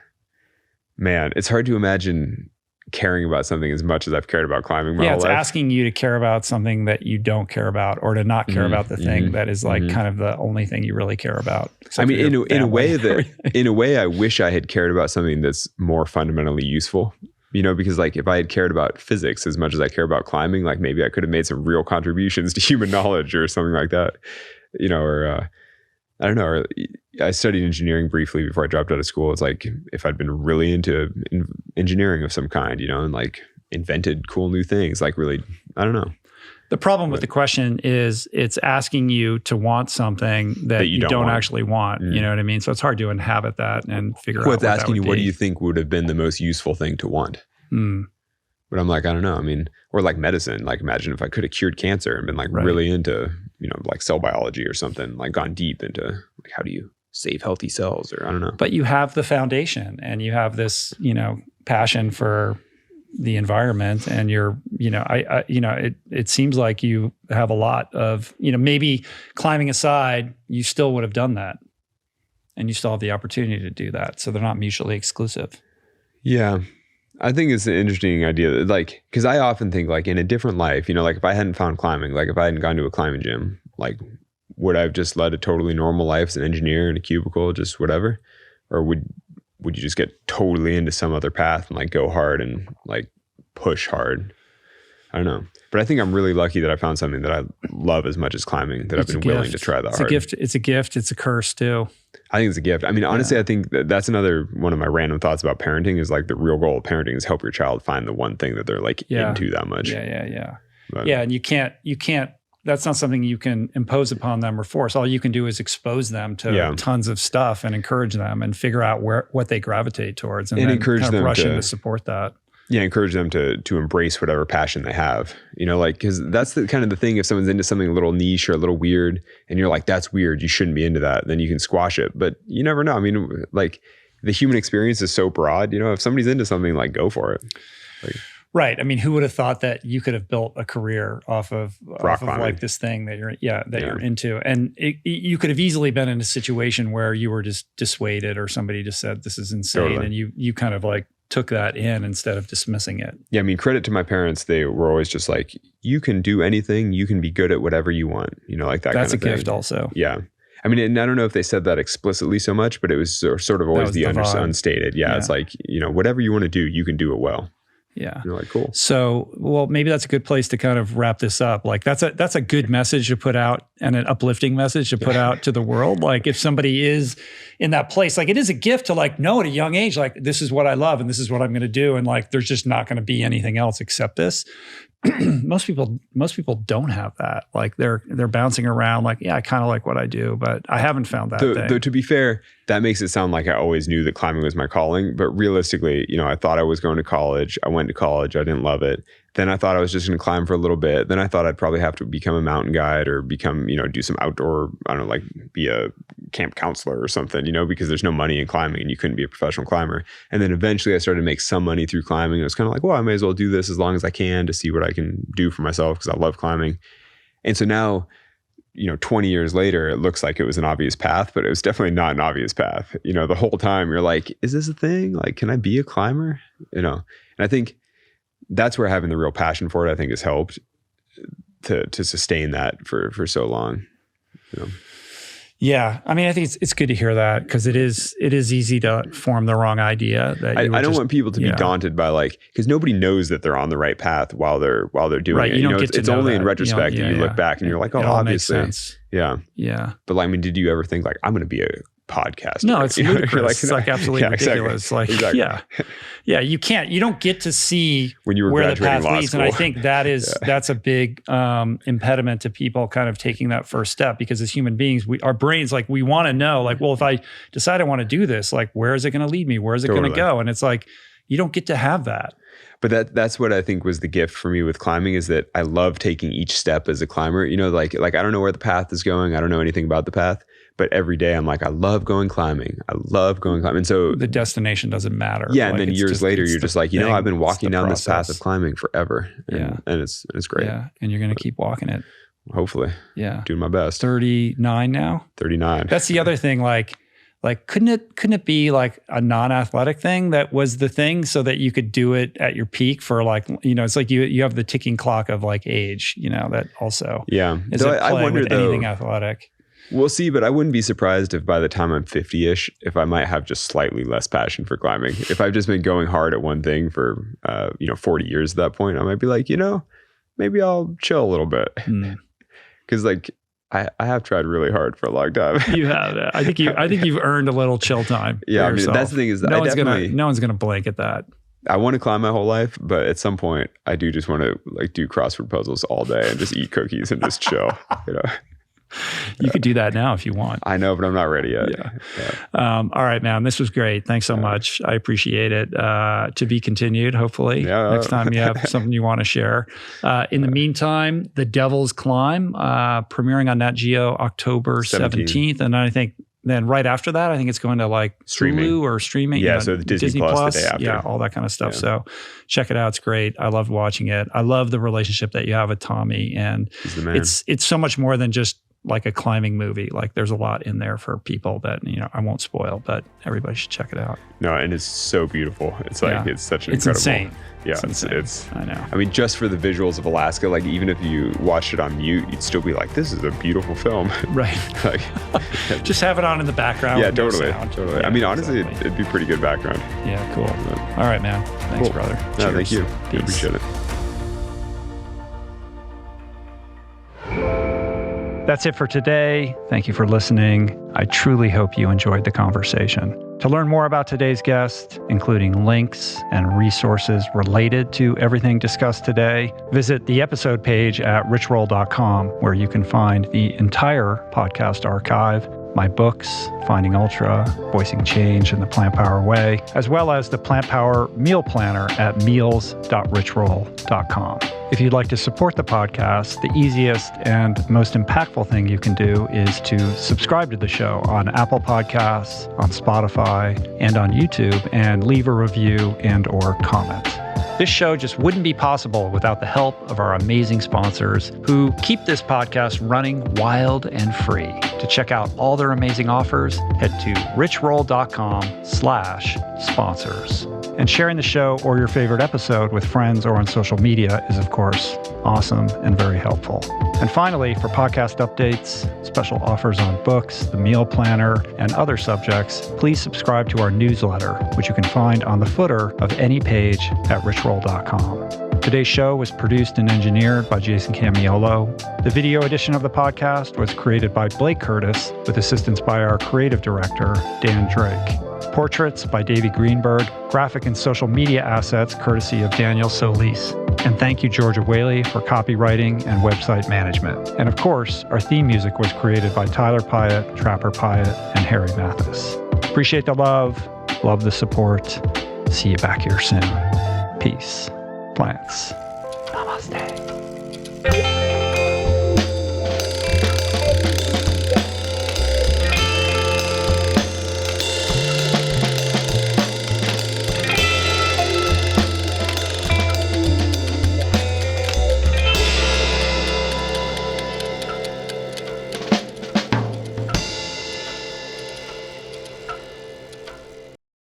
Man, it's hard to imagine caring about something as much as I've cared about climbing my whole life. Yeah, it's asking you to care about something that you don't care about, or to not care about the thing that is like kind of the only thing you really care about. I mean, in a way, I wish I had cared about something that's more fundamentally useful. Because like if I had cared about physics as much as I care about climbing, like maybe I could have made some real contributions to human knowledge or something like that. Or I don't know. Or I studied engineering briefly before I dropped out of school. It's like if I'd been really into engineering of some kind, and like invented cool new things, like really, I don't know. The problem with the question is it's asking you to want something that you don't actually want. You know what I mean? So it's hard to inhabit that and figure out what it's asking you, what do you think would have been the most useful thing to want? But I'm like, I don't know. I mean, or like medicine. Like imagine if I could have cured cancer and been like really into like cell biology or something, like gone deep into like, how do you save healthy cells, or I don't know. But you have the foundation and you have this, passion for the environment, and you're, it seems like you have a lot of, maybe climbing aside, you still would have done that, and you still have the opportunity to do that. So they're not mutually exclusive. Yeah. I think it's an interesting idea. Like, cause I often think like in a different life, like if I hadn't found climbing, like if I hadn't gone to a climbing gym, like would I have just led a totally normal life as an engineer in a cubicle, just whatever? Or would you just get totally into some other path and like go hard and like push hard? I don't know. But I think I'm really lucky that I found something that I love as much as climbing, that I've been willing to try that hard. It's a gift. It's a curse too. I think it's a gift. I mean, honestly, I think that's another one of my random thoughts about parenting is like the real goal of parenting is help your child find the one thing that they're like into that much. Yeah. But, and you can't, that's not something you can impose upon them or force. All you can do is expose them to tons of stuff and encourage them and figure out what they gravitate towards, and then encourage them rush in to support that. Yeah, encourage them to embrace whatever passion they have. Like, because that's the kind of the thing. If someone's into something a little niche or a little weird, and you're like, "That's weird, you shouldn't be into that," then you can squash it. But you never know. I mean, like the human experience is so broad. If somebody's into something, like go for it. Like, right. I mean, who would have thought that you could have built a career off of like this thing that you're into, and you could have easily been in a situation where you were just dissuaded, or somebody just said this is insane, and you kind of like took that in instead of dismissing it. Yeah, I mean, credit to my parents. They were always just like, you can do anything, you can be good at whatever you want, like that. That's kind of a gift also. Yeah. I mean, and I don't know if they said that explicitly so much, but it was sort of always the unstated. Yeah, it's like, whatever you want to do, you can do it well. Yeah. You're like, cool. So, well, maybe that's a good place to kind of wrap this up. Like that's a good message to put out, and an uplifting message to put out to the world. Like if somebody is in that place, like it is a gift to like know at a young age, like this is what I love and this is what I'm going to do. And like, there's just not going to be anything else except this. Most people don't have that. Like they're bouncing around like, yeah, I kind of like what I do, but I haven't found that thing. Though to be fair, that makes it sound like I always knew that climbing was my calling. But realistically, I thought I was going to college. I went to college. I didn't love it. Then I thought I was just going to climb for a little bit. Then I thought I'd probably have to become a mountain guide or become, do some outdoor, I don't know, like be a camp counselor or something, because there's no money in climbing and you couldn't be a professional climber. And then eventually I started to make some money through climbing. And it was kind of like, well, I may as well do this as long as I can to see what I can do for myself because I love climbing. And so now, 20 years later, it looks like it was an obvious path, but it was definitely not an obvious path. The whole time you're like, is this a thing? Like, can I be a climber? And I think that's where having the real passion for it, I think, has helped to sustain that for so long. Yeah, I mean, I think it's good to hear that because it is easy to form the wrong idea. That I don't want people to be daunted by because nobody knows that they're on the right path while they're doing it. It's only in retrospect that you look back and you're like, oh, obviously, makes sense. Yeah. But I mean, did you ever think like I'm going to be a podcaster? No, it's ludicrous. It's like absolutely ridiculous. Exactly. Like, you don't get to see when you were where the path law leads. school. And I think that's a big impediment to people kind of taking that first step, because as human beings, our brains, like we want to know, like, well, if I decide I want to do this, like, where is it going to lead me? Where is it going to go? And it's like, you don't get to have that. But that's what I think was the gift for me with climbing, is that I love taking each step as a climber. Like I don't know where the path is going. I don't know anything about the path. But every day I'm like, I love going climbing. And so the destination doesn't matter. Yeah. And then years later, you're just like, I've been walking down this path of climbing forever. And it's great. Yeah. And you're going to keep walking it. Hopefully. Yeah. Doing my best. 39 now? 39. That's the other thing. Like couldn't it be like a non-athletic thing that was the thing, so that you could do it at your peak for like, it's like you have the ticking clock of like age, that also. Yeah. Is it I wonder with anything athletic? We'll see, but I wouldn't be surprised if by the time I'm 50-ish, if I might have just slightly less passion for climbing. If I've just been going hard at one thing for, 40 years at that point, I might be like, maybe I'll chill a little bit. Because I have tried really hard for a long time. You have. I think you've earned a little chill time. Yeah, I mean, that's the thing is no one's gonna blanket that. I want to climb my whole life, but at some point I do just want to do crossword puzzles all day and just eat cookies and just chill. You could do that now if you want. I know, but I'm not ready yet. Yeah. All right, man. This was great. Thanks so much. I appreciate it. To be continued, hopefully. Next time you have something you want to share. In the meantime, The Devil's Climb, premiering on Nat Geo October 17th. And I think then right after that, I think it's going to like streaming. Hulu or streaming. Yeah, so the Disney Plus the day after. Yeah, all that kind of stuff. So check it out. It's great. I loved watching it. I love the relationship that you have with Tommy. And he's the man. It's so much more than just like a climbing movie. Like there's a lot in there for people that, I won't spoil, but everybody should check it out. No, and it's so beautiful. It's like, it's such an incredible. Insane. Yeah, it's I know. I mean, just for the visuals of Alaska, like even if you watched it on mute, you'd still be like, this is a beautiful film. Right. Like, just have it on in the background. Yeah, totally. Yeah, I mean, honestly, it'd be pretty good background. Yeah, cool. All right, man. Thanks, brother. No, thank you. I appreciate it. That's it for today. Thank you for listening. I truly hope you enjoyed the conversation. To learn more about today's guest, including links and resources related to everything discussed today, visit the episode page at richroll.com, where you can find the entire podcast archive, my books, Finding Ultra, Voicing Change in the Plant Power Way, as well as the Plant Power Meal Planner at meals.richroll.com. If you'd like to support the podcast, the easiest and most impactful thing you can do is to subscribe to the show on Apple Podcasts, on Spotify, and on YouTube, and leave a review and or comment. This show just wouldn't be possible without the help of our amazing sponsors who keep this podcast running wild and free. To check out all their amazing offers, head to richroll.com/sponsors. And sharing the show or your favorite episode with friends or on social media is, of course, awesome and very helpful. And finally, for podcast updates, special offers on books, the meal planner, and other subjects, please subscribe to our newsletter, which you can find on the footer of any page at richroll.com. Today's show was produced and engineered by Jason Camiolo. The video edition of the podcast was created by Blake Curtis with assistance by our creative director, Dan Drake. Portraits by Davey Greenberg, graphic and social media assets courtesy of Daniel Solis. And thank you, Georgia Whaley, for copywriting and website management. And of course, our theme music was created by Tyler Pyatt, Trapper Pyatt, and Harry Mathis. Appreciate the love the support. See you back here soon. Peace. Plants. Namaste.